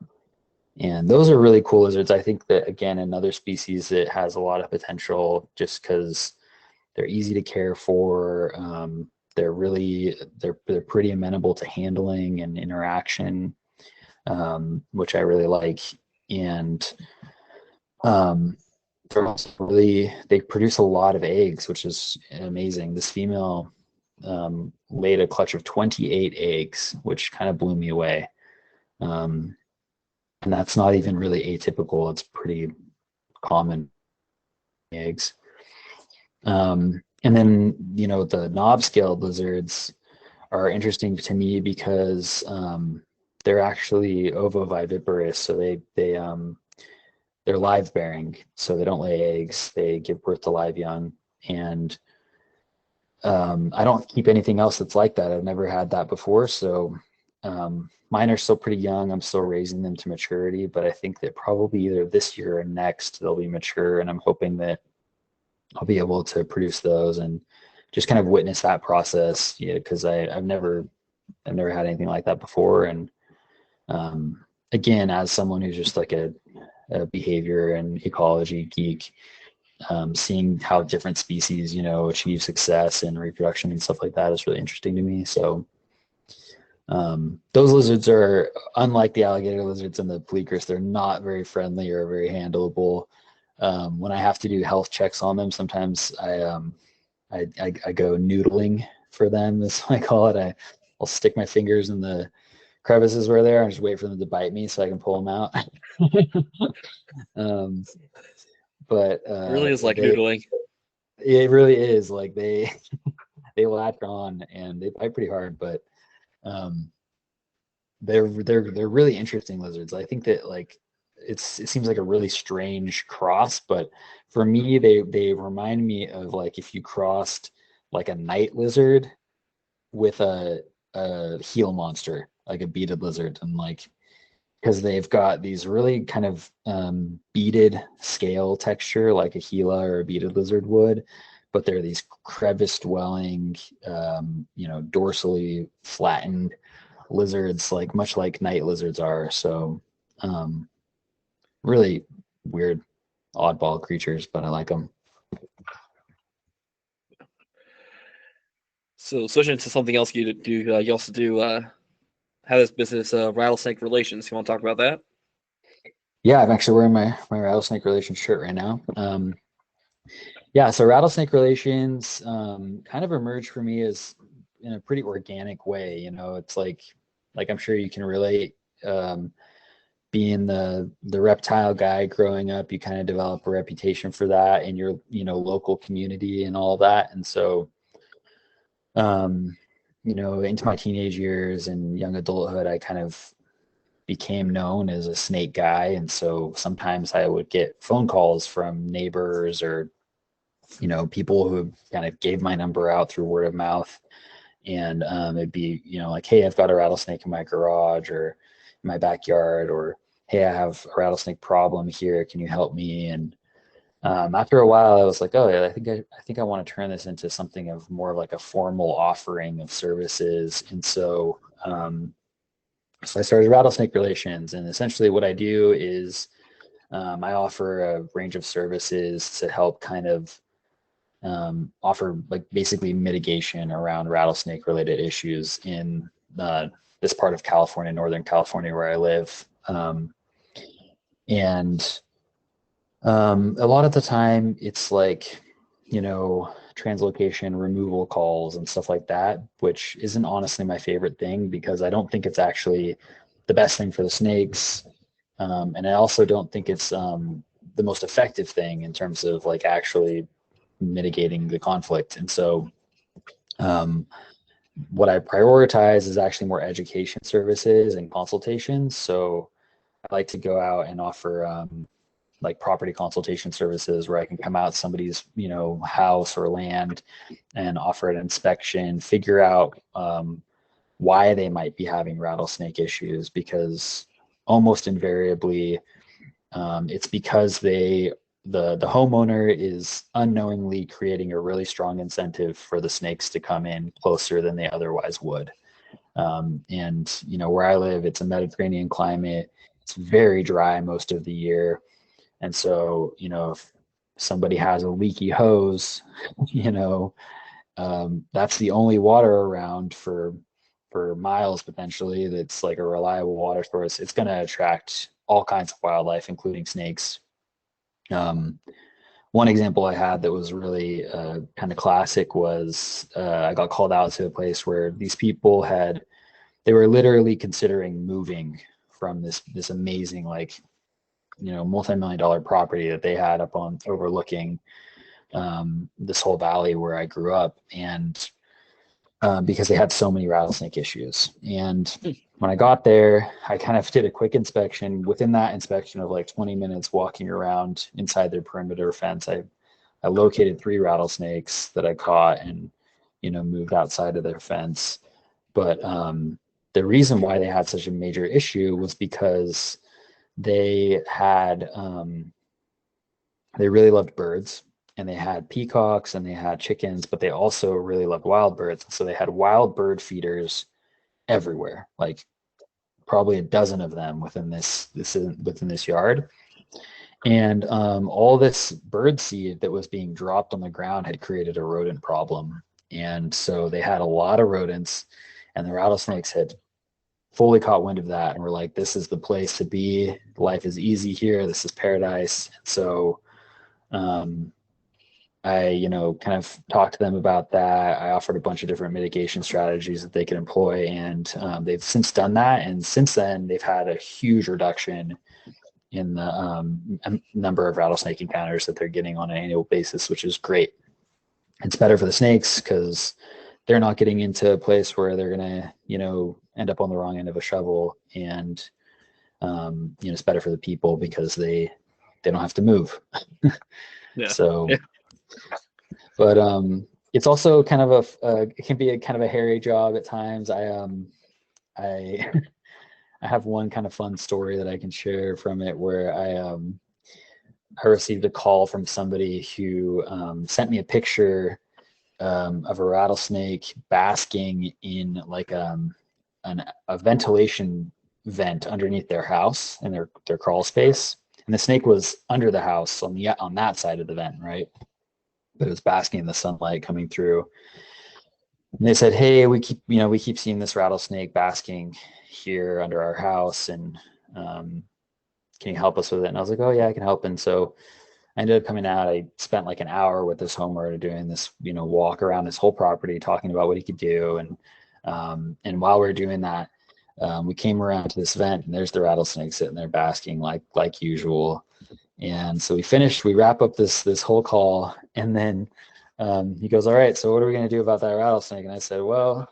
And those are really cool lizards. I think that, again, another species that has a lot of potential just because they're easy to care for. They're pretty amenable to handling and interaction, which I really like. And they're also they produce a lot of eggs, which is amazing. This female laid a clutch of 28 eggs, which kind of blew me away. And that's not even really atypical. It's common eggs. And then, the knob-scaled lizards are interesting to me because they're actually ovoviviparous, so they're live bearing, so they don't lay eggs. They give birth to live young, and I don't keep anything else that's like that. I've never had that before, so mine are still pretty young. I'm still raising them to maturity, but I think that probably either this year or next they'll be mature, and I'm hoping that I'll be able to produce those and just kind of witness that process, because I've never had anything like that before. And again, as someone who's just like a behavior and ecology geek, seeing how different species, achieve success in reproduction and stuff like that is really interesting to me. So those lizards are, unlike the alligator lizards and the peleacris, they're not very friendly or very handleable. When I have to do health checks on them, sometimes I go noodling for them, as I call it. I'll stick my fingers in the crevices where they are and just wait for them to bite me so I can pull them out. But It really is like noodling. It really is. Like they latch on and they bite pretty hard, but they're really interesting lizards. I think that it seems like a really strange cross, but for me they remind me of like if you crossed like a night lizard with a Gila monster, like a beaded lizard, and because they've got these really kind of beaded scale texture like a Gila or a beaded lizard would, but they're these crevice dwelling, dorsally flattened lizards, much like night lizards are. So really weird, oddball creatures, but I like them. So switching to something else you do, you also do have this business, rattlesnake relations. You want to talk about that? Yeah, I'm actually wearing my rattlesnake relations shirt right now. Yeah, so rattlesnake relations kind of emerged for me as in a pretty organic way. It's like I'm sure you can relate. Being the reptile guy growing up, you kind of develop a reputation for that in your local community and all that. And so into my teenage years and young adulthood, I kind of became known as a snake guy. And so sometimes I would get phone calls from neighbors or people who kind of gave my number out through word of mouth. And it'd be like, hey, I've got a rattlesnake in my garage or in my backyard, or hey, I have a rattlesnake problem here, can you help me? And after a while I was like, oh yeah, I think I want to turn this into something of more of like a formal offering of services. And so I started Rattlesnake Relations, and essentially what I do is I offer a range of services to help kind of offer basically mitigation around rattlesnake related issues in this part of California, Northern California, where I live. And a lot of the time it's translocation removal calls and stuff like that, which isn't honestly my favorite thing because I don't think it's actually the best thing for the snakes. And I also don't think it's the most effective thing in terms of actually mitigating the conflict. And so what I prioritize is actually more education services and consultations. So I like to go out and offer property consultation services where I can come out somebody's house or land and offer an inspection, figure out why they might be having rattlesnake issues, because almost invariably it's because the homeowner is unknowingly creating a really strong incentive for the snakes to come in closer than they otherwise would. And where I live, it's a Mediterranean climate. It's very dry most of the year. And so, if somebody has a leaky hose, that's the only water around for miles potentially. That's like a reliable water source. It's going to attract all kinds of wildlife, including snakes. One example I had that was really kind of classic was I got called out to a place where these people they were literally considering moving from this amazing multi-million-dollar property that they had up on overlooking this whole valley where I grew up, and because they had so many rattlesnake issues. And when I got there, I kind of did a quick inspection. Within that inspection of like 20 minutes walking around inside their perimeter fence, I located 3 rattlesnakes that I caught and moved outside of their fence. But the reason why they had such a major issue was because they had they really loved birds, and they had peacocks and they had chickens, but they also really loved wild birds. So they had wild bird feeders everywhere, like probably a dozen of them within this yard. And all this bird seed that was being dropped on the ground had created a rodent problem. And so they had a lot of rodents, and the rattlesnakes had fully caught wind of that and were like, this is the place to be. Life is easy here. This is paradise. So I, kind of talked to them about that. I offered a bunch of different mitigation strategies that they could employ, and they've since done that. And since then, they've had a huge reduction in the number of rattlesnake encounters that they're getting on an annual basis, which is great. It's better for the snakes because they're not getting into a place where they're gonna, end up on the wrong end of a shovel, and it's better for the people because they don't have to move. Yeah. So, but it's also kind of it can be a kind of a hairy job at times. I have one kind of fun story that I can share from it, where I received a call from somebody who sent me a picture of a rattlesnake basking in like a ventilation vent underneath their house in their crawl space. And the snake was under the house on that side of the vent, right? But it was basking in the sunlight coming through. And they said, "Hey, we keep seeing this rattlesnake basking here under our house, and can you help us with it?" And I was like, "Oh yeah, I can help." And so I ended up coming out. I spent like an hour with this homeowner doing this, walk around his whole property, talking about what he could do. And while we were doing that, we came around to this vent, and there's the rattlesnake sitting there basking like usual. And so we wrap up this whole call, and then he goes, "All right, so what are we going to do about that rattlesnake?" And I said, "Well,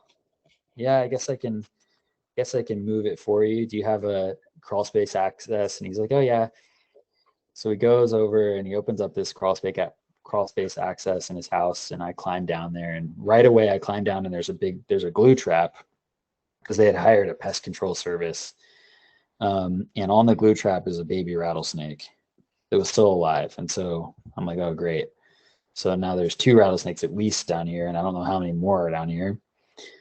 yeah, I guess I can move it for you. Do you have a crawl space access?" And he's like, "Oh yeah." So he goes over and he opens up this crawl space access in his house, and I climb down there, and right away I climb down, and there's a glue trap, because they had hired a pest control service. And on the glue trap is a baby rattlesnake that was still alive. And so I'm like, oh, great. So now there's 2 rattlesnakes at least down here, and I don't know how many more are down here.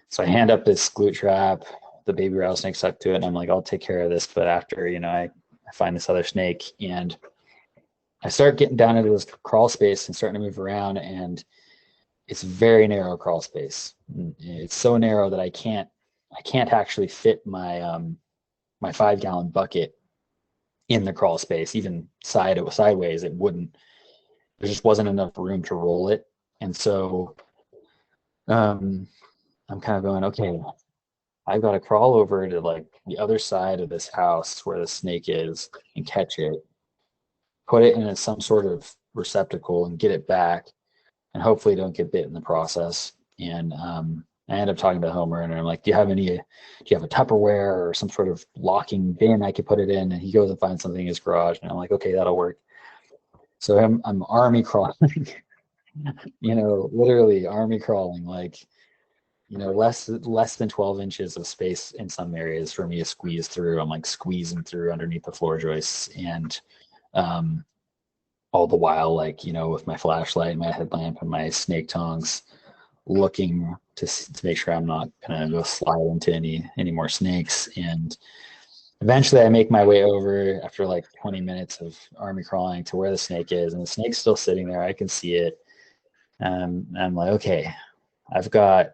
So I hand up this glue trap, the baby rattlesnake stuck to it, and I'm like, I'll take care of this. But after, I find this other snake, and I start getting down into this crawl space and starting to move around, and it's very narrow crawl space. It's so narrow that I can't actually fit my my 5-gallon bucket in the crawl space. Even sideways, it wouldn't. There just wasn't enough room to roll it. And so I'm kind of going, okay, I've got to crawl over to like the other side of this house where the snake is and catch it, put it in some sort of receptacle and get it back, and hopefully don't get bit in the process. And I end up talking to the homeowner, and I'm like, do you have a Tupperware or some sort of locking bin I could put it in? And he goes and finds something in his garage, and I'm like, okay, that'll work. So I'm army crawling, literally army crawling, like, less than 12 inches of space in some areas for me to squeeze through. I'm like squeezing through underneath the floor joists, and all the while, like, with my flashlight, my headlamp, and my snake tongs, looking to make sure I'm not gonna go slide into any more snakes. And eventually I make my way over after like 20 minutes of army crawling to where the snake is, and the snake's still sitting there. I can see it. And I'm like, okay, I've got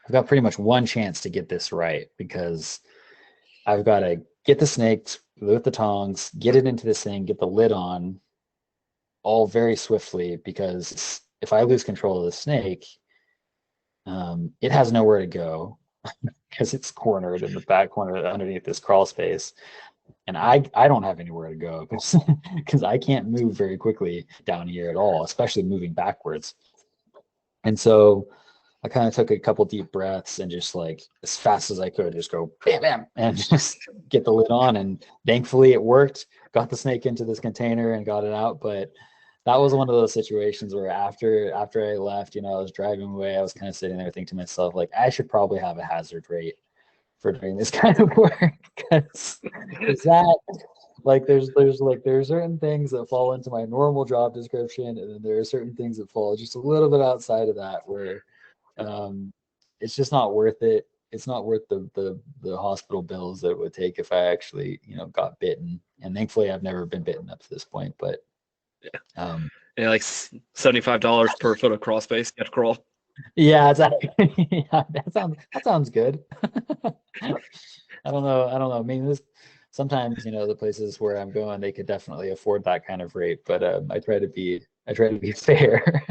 pretty much one chance to get this right, because I've got to get the snake with the tongs, get it into this thing, get the lid on, all very swiftly, because if I lose control of the snake, it has nowhere to go because it's cornered in the back corner underneath this crawl space. And I don't have anywhere to go because I can't move very quickly down here at all, especially moving backwards. And so I kind of took a couple deep breaths and just like as fast as I could, just go bam, bam, and just get the lid on. And thankfully it worked. Got the snake into this container and got it out. But that was one of those situations where after I left, I was driving away. I was kind of sitting there thinking to myself, like, I should probably have a hazard rate for doing this kind of work because that like there's certain things that fall into my normal job description, and then there are certain things that fall just a little bit outside of that where it's just not worth it. It's not worth the hospital bills that it would take if I actually got bitten. And thankfully I've never been bitten up to this point, but yeah, like $75 per foot of crawl space you have to crawl. Yeah, exactly. Yeah, that sounds good. I don't know. I mean, sometimes the places where I'm going, they could definitely afford that kind of rate, but I try to be fair.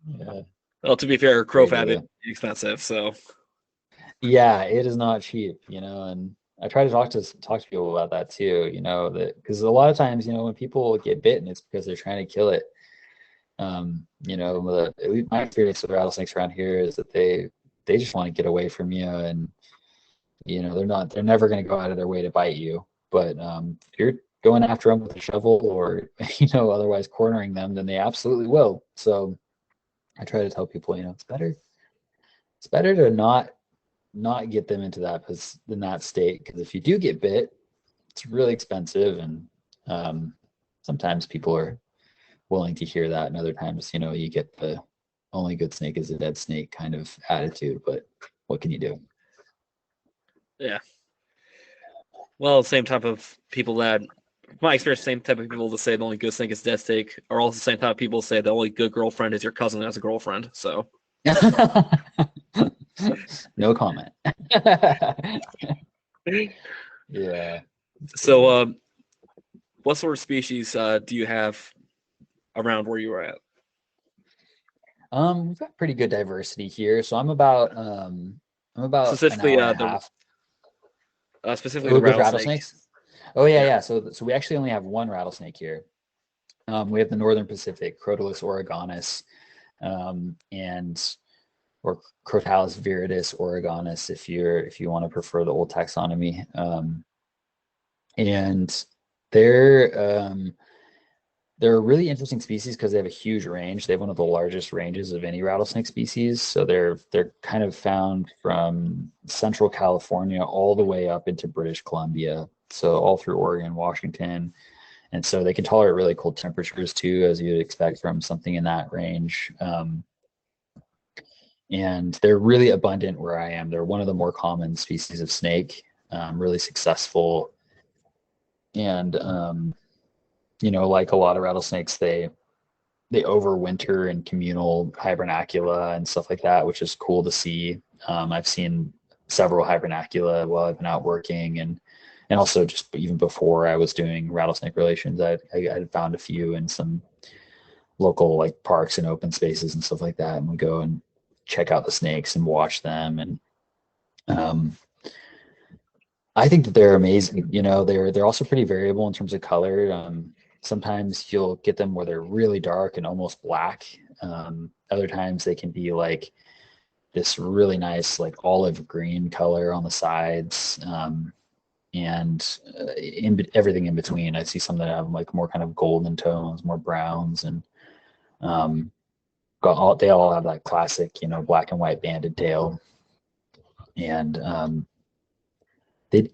Yeah. Well, to be fair, crow fab is Regular. expensive, so Yeah, it is not cheap, and I try to talk to people about that too, that because a lot of times, when people get bitten, it's because they're trying to kill it. At least my experience with rattlesnakes around here is that they just want to get away from you, and they're never going to go out of their way to bite you. But if you're going after them with a shovel or otherwise cornering them, then they absolutely will. So I try to tell people, it's better to not get them into that state, because if you do get bit, it's really expensive, and sometimes people are willing to hear that, and other times you get the only good snake is a dead snake kind of attitude, but what can you do? yeah. Well, same type of people that, my experience, same type of people that say the only good snake is dead snake are also the same type of people that say the only good girlfriend is your cousin that has a girlfriend. So No comment. Yeah. so what sort of species do you have around where you are at? We've got pretty good diversity here. So I'm about an Specifically, hour and a half. specifically the With rattlesnakes. Oh yeah, Yeah. yeah. So we actually only have one rattlesnake here. We have the Northern Pacific, Crotalus oregonus, and or Crotalus viridis oregonus if you want to prefer the old taxonomy. And they're they're a really interesting species because they have a huge range. They have one of the largest ranges of any rattlesnake species. So they're kind of found from central California all the way up into British Columbia. So all through Oregon, Washington. And so they can tolerate really cold temperatures too, as you'd expect from something in that range. And they're really abundant where I am. They're one of the more common species of snake, really successful. And like a lot of rattlesnakes, they overwinter in communal hibernacula and stuff like that, which is cool to see. I've seen several hibernacula while I've been out working, and also just even before I was doing rattlesnake relations, I found a few in some local like parks and open spaces and stuff like that, and we go and check out the snakes and watch them. And I think that they're amazing. They're also pretty variable in terms of color. Sometimes you'll get them where they're really dark and almost black. Other times they can be like this really nice like olive green color on the sides, and everything in between. I see some that have like more kind of golden tones, more browns, and they all have that classic black and white banded tail. And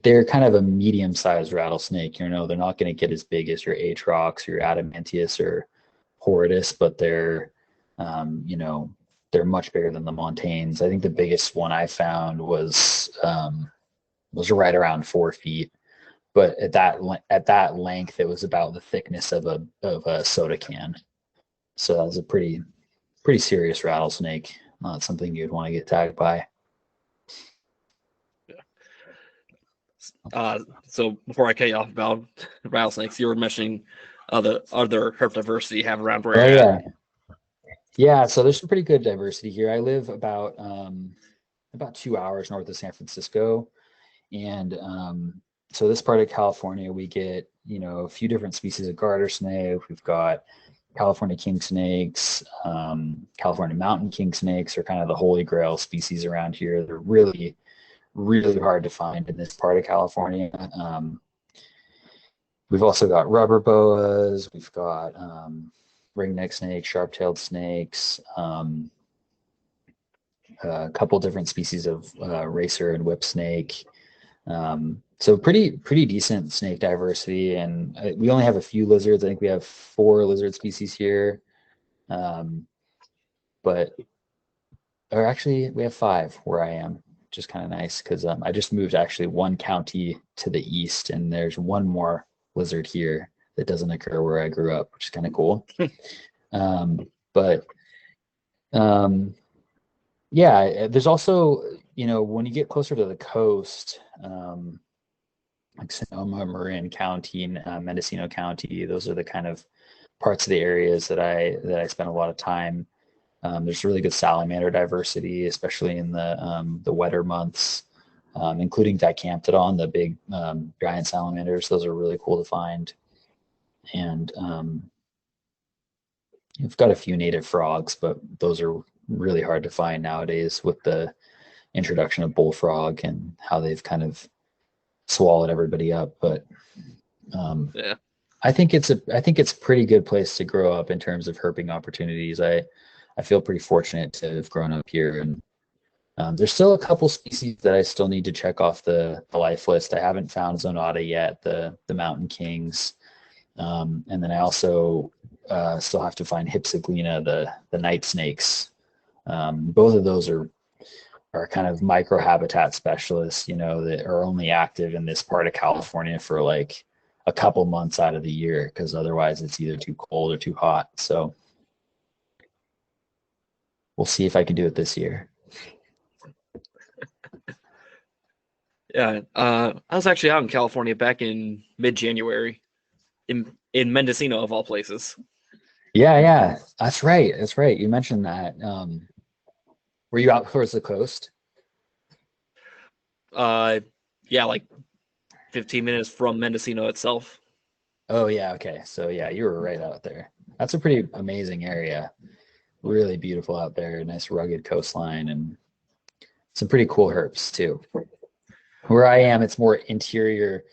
they're kind of a medium-sized rattlesnake. They're not going to get as big as your Atrox or your Adamantius or Horridus, but they're much bigger than the Montaignes. I think the biggest one I found was right around 4 feet, but at that length, it was about the thickness of a soda can. So that was a pretty serious rattlesnake. Not something you'd want to get tagged by. So before I cut you off about rattlesnakes, you were mentioning the other herp diversity you have around where you're at. Yeah. So there's some pretty good diversity here. I live about 2 hours north of San Francisco, And so this part of California, we get, you know, a few different species of garter snake. We've got California king snakes, California mountain king snakes are kind of the holy grail species around here. They're really, really hard to find in this part of California. We've also got rubber boas. We've got ringneck snakes, sharp-tailed snakes, a couple different species of racer and whip snake. So pretty decent snake diversity, and we only have a few lizards. I think we have 4 lizard species here, but or actually we have 5 where I am, which is kind of nice because I just moved actually 1 county to the east, and there's 1 more lizard here that doesn't occur where I grew up, which is kind of cool. But yeah, there's also, you know, when you get closer to the coast, like Sonoma, Marin County, and Mendocino County, those are the kind of parts of the areas that I spend a lot of time. There's really good salamander diversity, especially in the wetter months, including Dicamptodon, the big giant salamanders. Those are really cool to find. And you've got a few native frogs, but those are really hard to find nowadays with the introduction of bullfrog and how they've kind of swallowed everybody up. But Yeah. I think it's a pretty good place to grow up in terms of herping opportunities. I feel pretty fortunate to have grown up here, and there's still a couple species that I still need to check off the life list. I haven't found Zonata yet, the mountain kings, and then I also still have to find Hypsiglena, the night snakes. Both of those are kind of microhabitat specialists, you know, that are only active in this part of California for like a couple months out of the year, because otherwise it's either too cold or too hot. So we'll see if I can do it this year. Yeah, I was actually out in California back in mid-January, in Mendocino of all places. Yeah, that's right. That's right. You mentioned that. Were you out towards the coast? Yeah, like 15 minutes from Mendocino itself. Oh yeah, okay. So yeah, you were right out there. That's a pretty amazing area. Really beautiful out there. Nice rugged coastline and some pretty cool herps too. Where I am, it's more interior.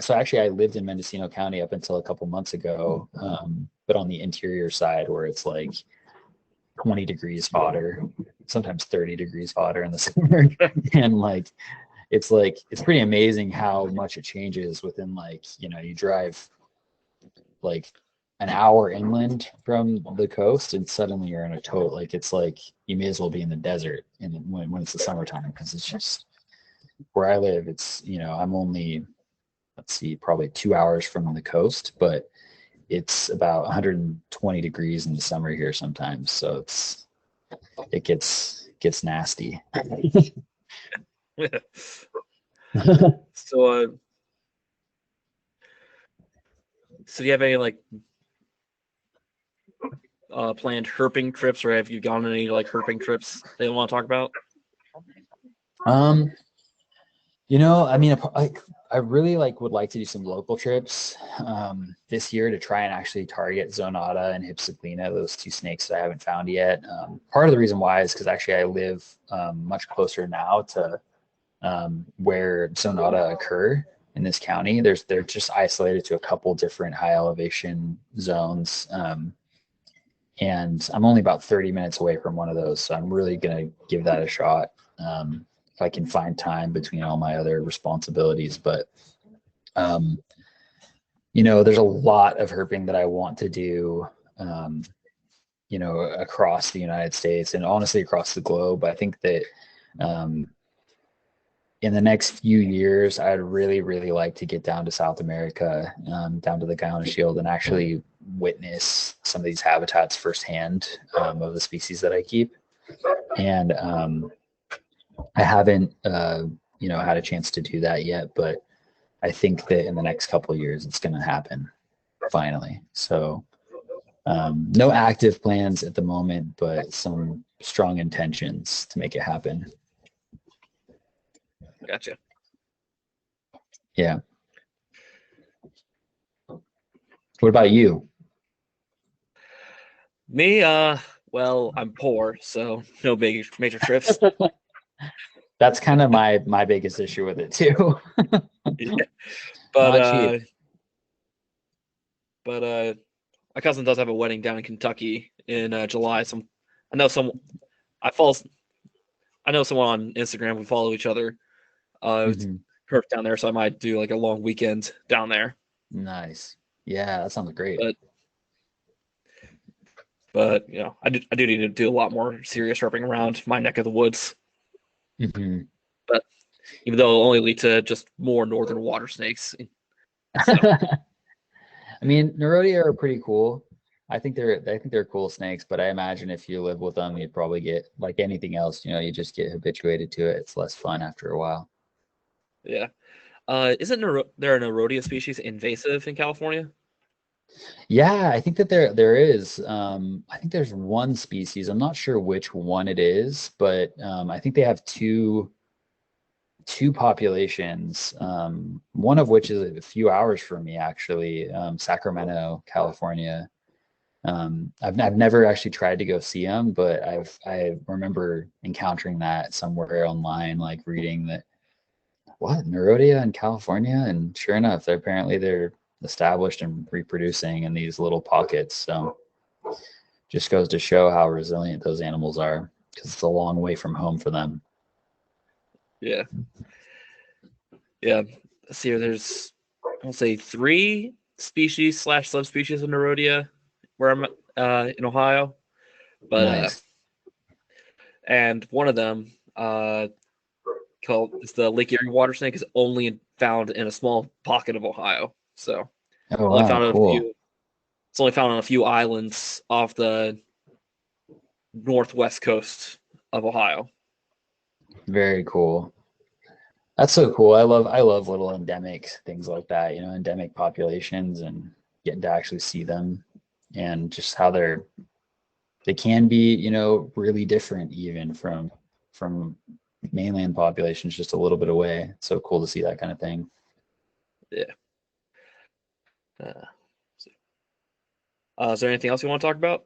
So actually, I lived in Mendocino County up until a couple months ago, but on the interior side, where it's like 20 degrees hotter, sometimes 30 degrees hotter in the summer, and it's pretty amazing how much it changes within, like, you know, you drive like an hour inland from the coast and suddenly you're in a total, like, it's like you may as well be in the desert when it's the summertime, because it's just where I live. It's, you know, I'm only, let's see, probably 2 hours from the coast, but it's about 120 degrees in the summer here sometimes. So it gets nasty. So, so do you have any like planned herping trips, or have you gone on any like herping trips that you want to talk about? You know, I mean, I really would like to do some local trips this year to try and actually target Zonata and Hypsiglena, those 2 snakes that I haven't found yet. Part of the reason why is because actually I live much closer now to where Zonata occur in this county. They're just isolated to a couple different high elevation zones. And I'm only about 30 minutes away from one of those. So I'm really going to give that a shot. If I can find time between all my other responsibilities. But, you know, there's a lot of herping that I want to do, you know, across the United States and honestly across the globe. I think that in the next few years, I'd really, really like to get down to South America, down to the Guyana Shield, and actually witness some of these habitats firsthand of the species that I keep. And I haven't, you know, had a chance to do that yet, but I think that in the next couple of years, it's going to happen finally. So no active plans at the moment, but some strong intentions to make it happen. Gotcha. Yeah. What about you? Me, well, I'm poor, so no big major trips. That's kind of my biggest issue with it too. Yeah. But Not cheap. my cousin does have a wedding down in Kentucky in July. I know some. I follow. I know someone on Instagram. We follow each other. Mhm. Herp down there, so I might do like a long weekend down there. Nice. Yeah, that sounds great. But you know, I do need to do a lot more serious herping around my neck of the woods. Mhm. But even though it'll only lead to just more northern water snakes. So, I mean, Nerodia are pretty cool. I think they're cool snakes, but I imagine if you live with them, you'd probably get like anything else, you just get habituated to it. It's less fun after a while. yeah. Isn't there a Nerodia species invasive in California? Yeah, I think that there is. I think there's one species. I'm not sure which one it is, but I think they have two populations. One of which is a few hours from me, actually, Sacramento, California. I've never actually tried to go see them, but I remember encountering that somewhere online, like reading that what Nerodia in California, and sure enough, they're established and reproducing in these little pockets. So just goes to show how resilient those animals are, because it's a long way from home for them. Yeah. Yeah. Let's see here. There's, I'll say, 3 species slash subspecies of Nerodia where I'm in Ohio. But Nice. and one of them called is the Lake Erie water snake is only found in a small pocket of Ohio. So Oh only wow, found on a cool. few. It's only found on a few islands off the northwest coast of Ohio. Very cool. That's so cool. I love little endemic things like that, endemic populations, and getting to actually see them, and just how they can be, really different even from mainland populations just a little bit away. It's so cool to see that kind of thing. Yeah. Uh, is there anything else you want to talk about?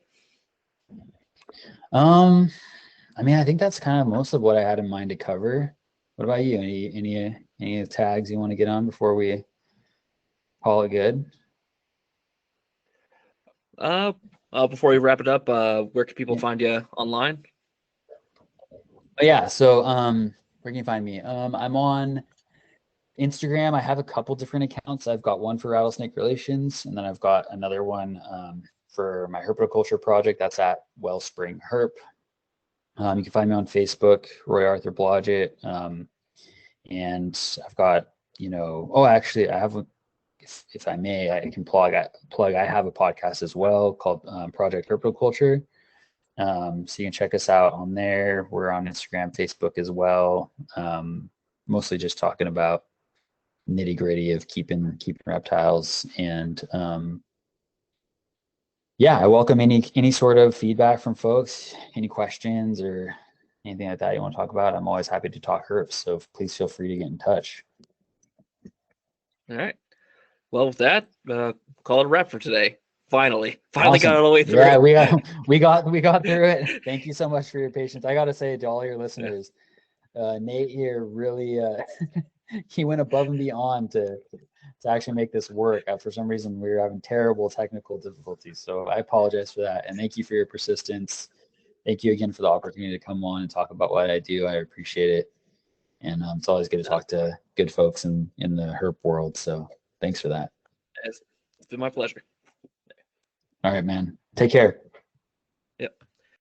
Um, I mean, I think that's kind of most of what I had in mind to cover. What about you? Any tags you want to get on before we call it good? Uh, Before we wrap it up, where can people Yeah. find you online? Oh, yeah. So, where can you find me? I'm on Instagram. I have a couple different accounts. I've got one for Rattlesnake Relations, and then I've got another one for my herpetoculture project. That's at Wellspring Herp. You can find me on Facebook, Roy Arthur Blodgett. And I've got, oh, actually, I have, if I may, I can plug. I have a podcast as well called Project Herpetoculture. So you can check us out on there. We're on Instagram, Facebook as well. Mostly just talking about nitty gritty of keeping reptiles, and yeah, I welcome any sort of feedback from folks, any questions or anything like that you want to talk about. I'm always happy to talk herps, so please feel free to get in touch. All right. Well, with that, call it a wrap for today. Finally got Awesome. it all the way through. Yeah, we got through it. Thank you so much for your patience. I got to say to all your listeners, Nate here really he went above and beyond to actually make this work. For some reason, we were having terrible technical difficulties, so I apologize for that. And thank you for your persistence. Thank you again for the opportunity to come on and talk about what I do. I appreciate it, and it's always good to talk to good folks in the herp world. So thanks for that. It's been my pleasure. All right, man. Take care. Yep.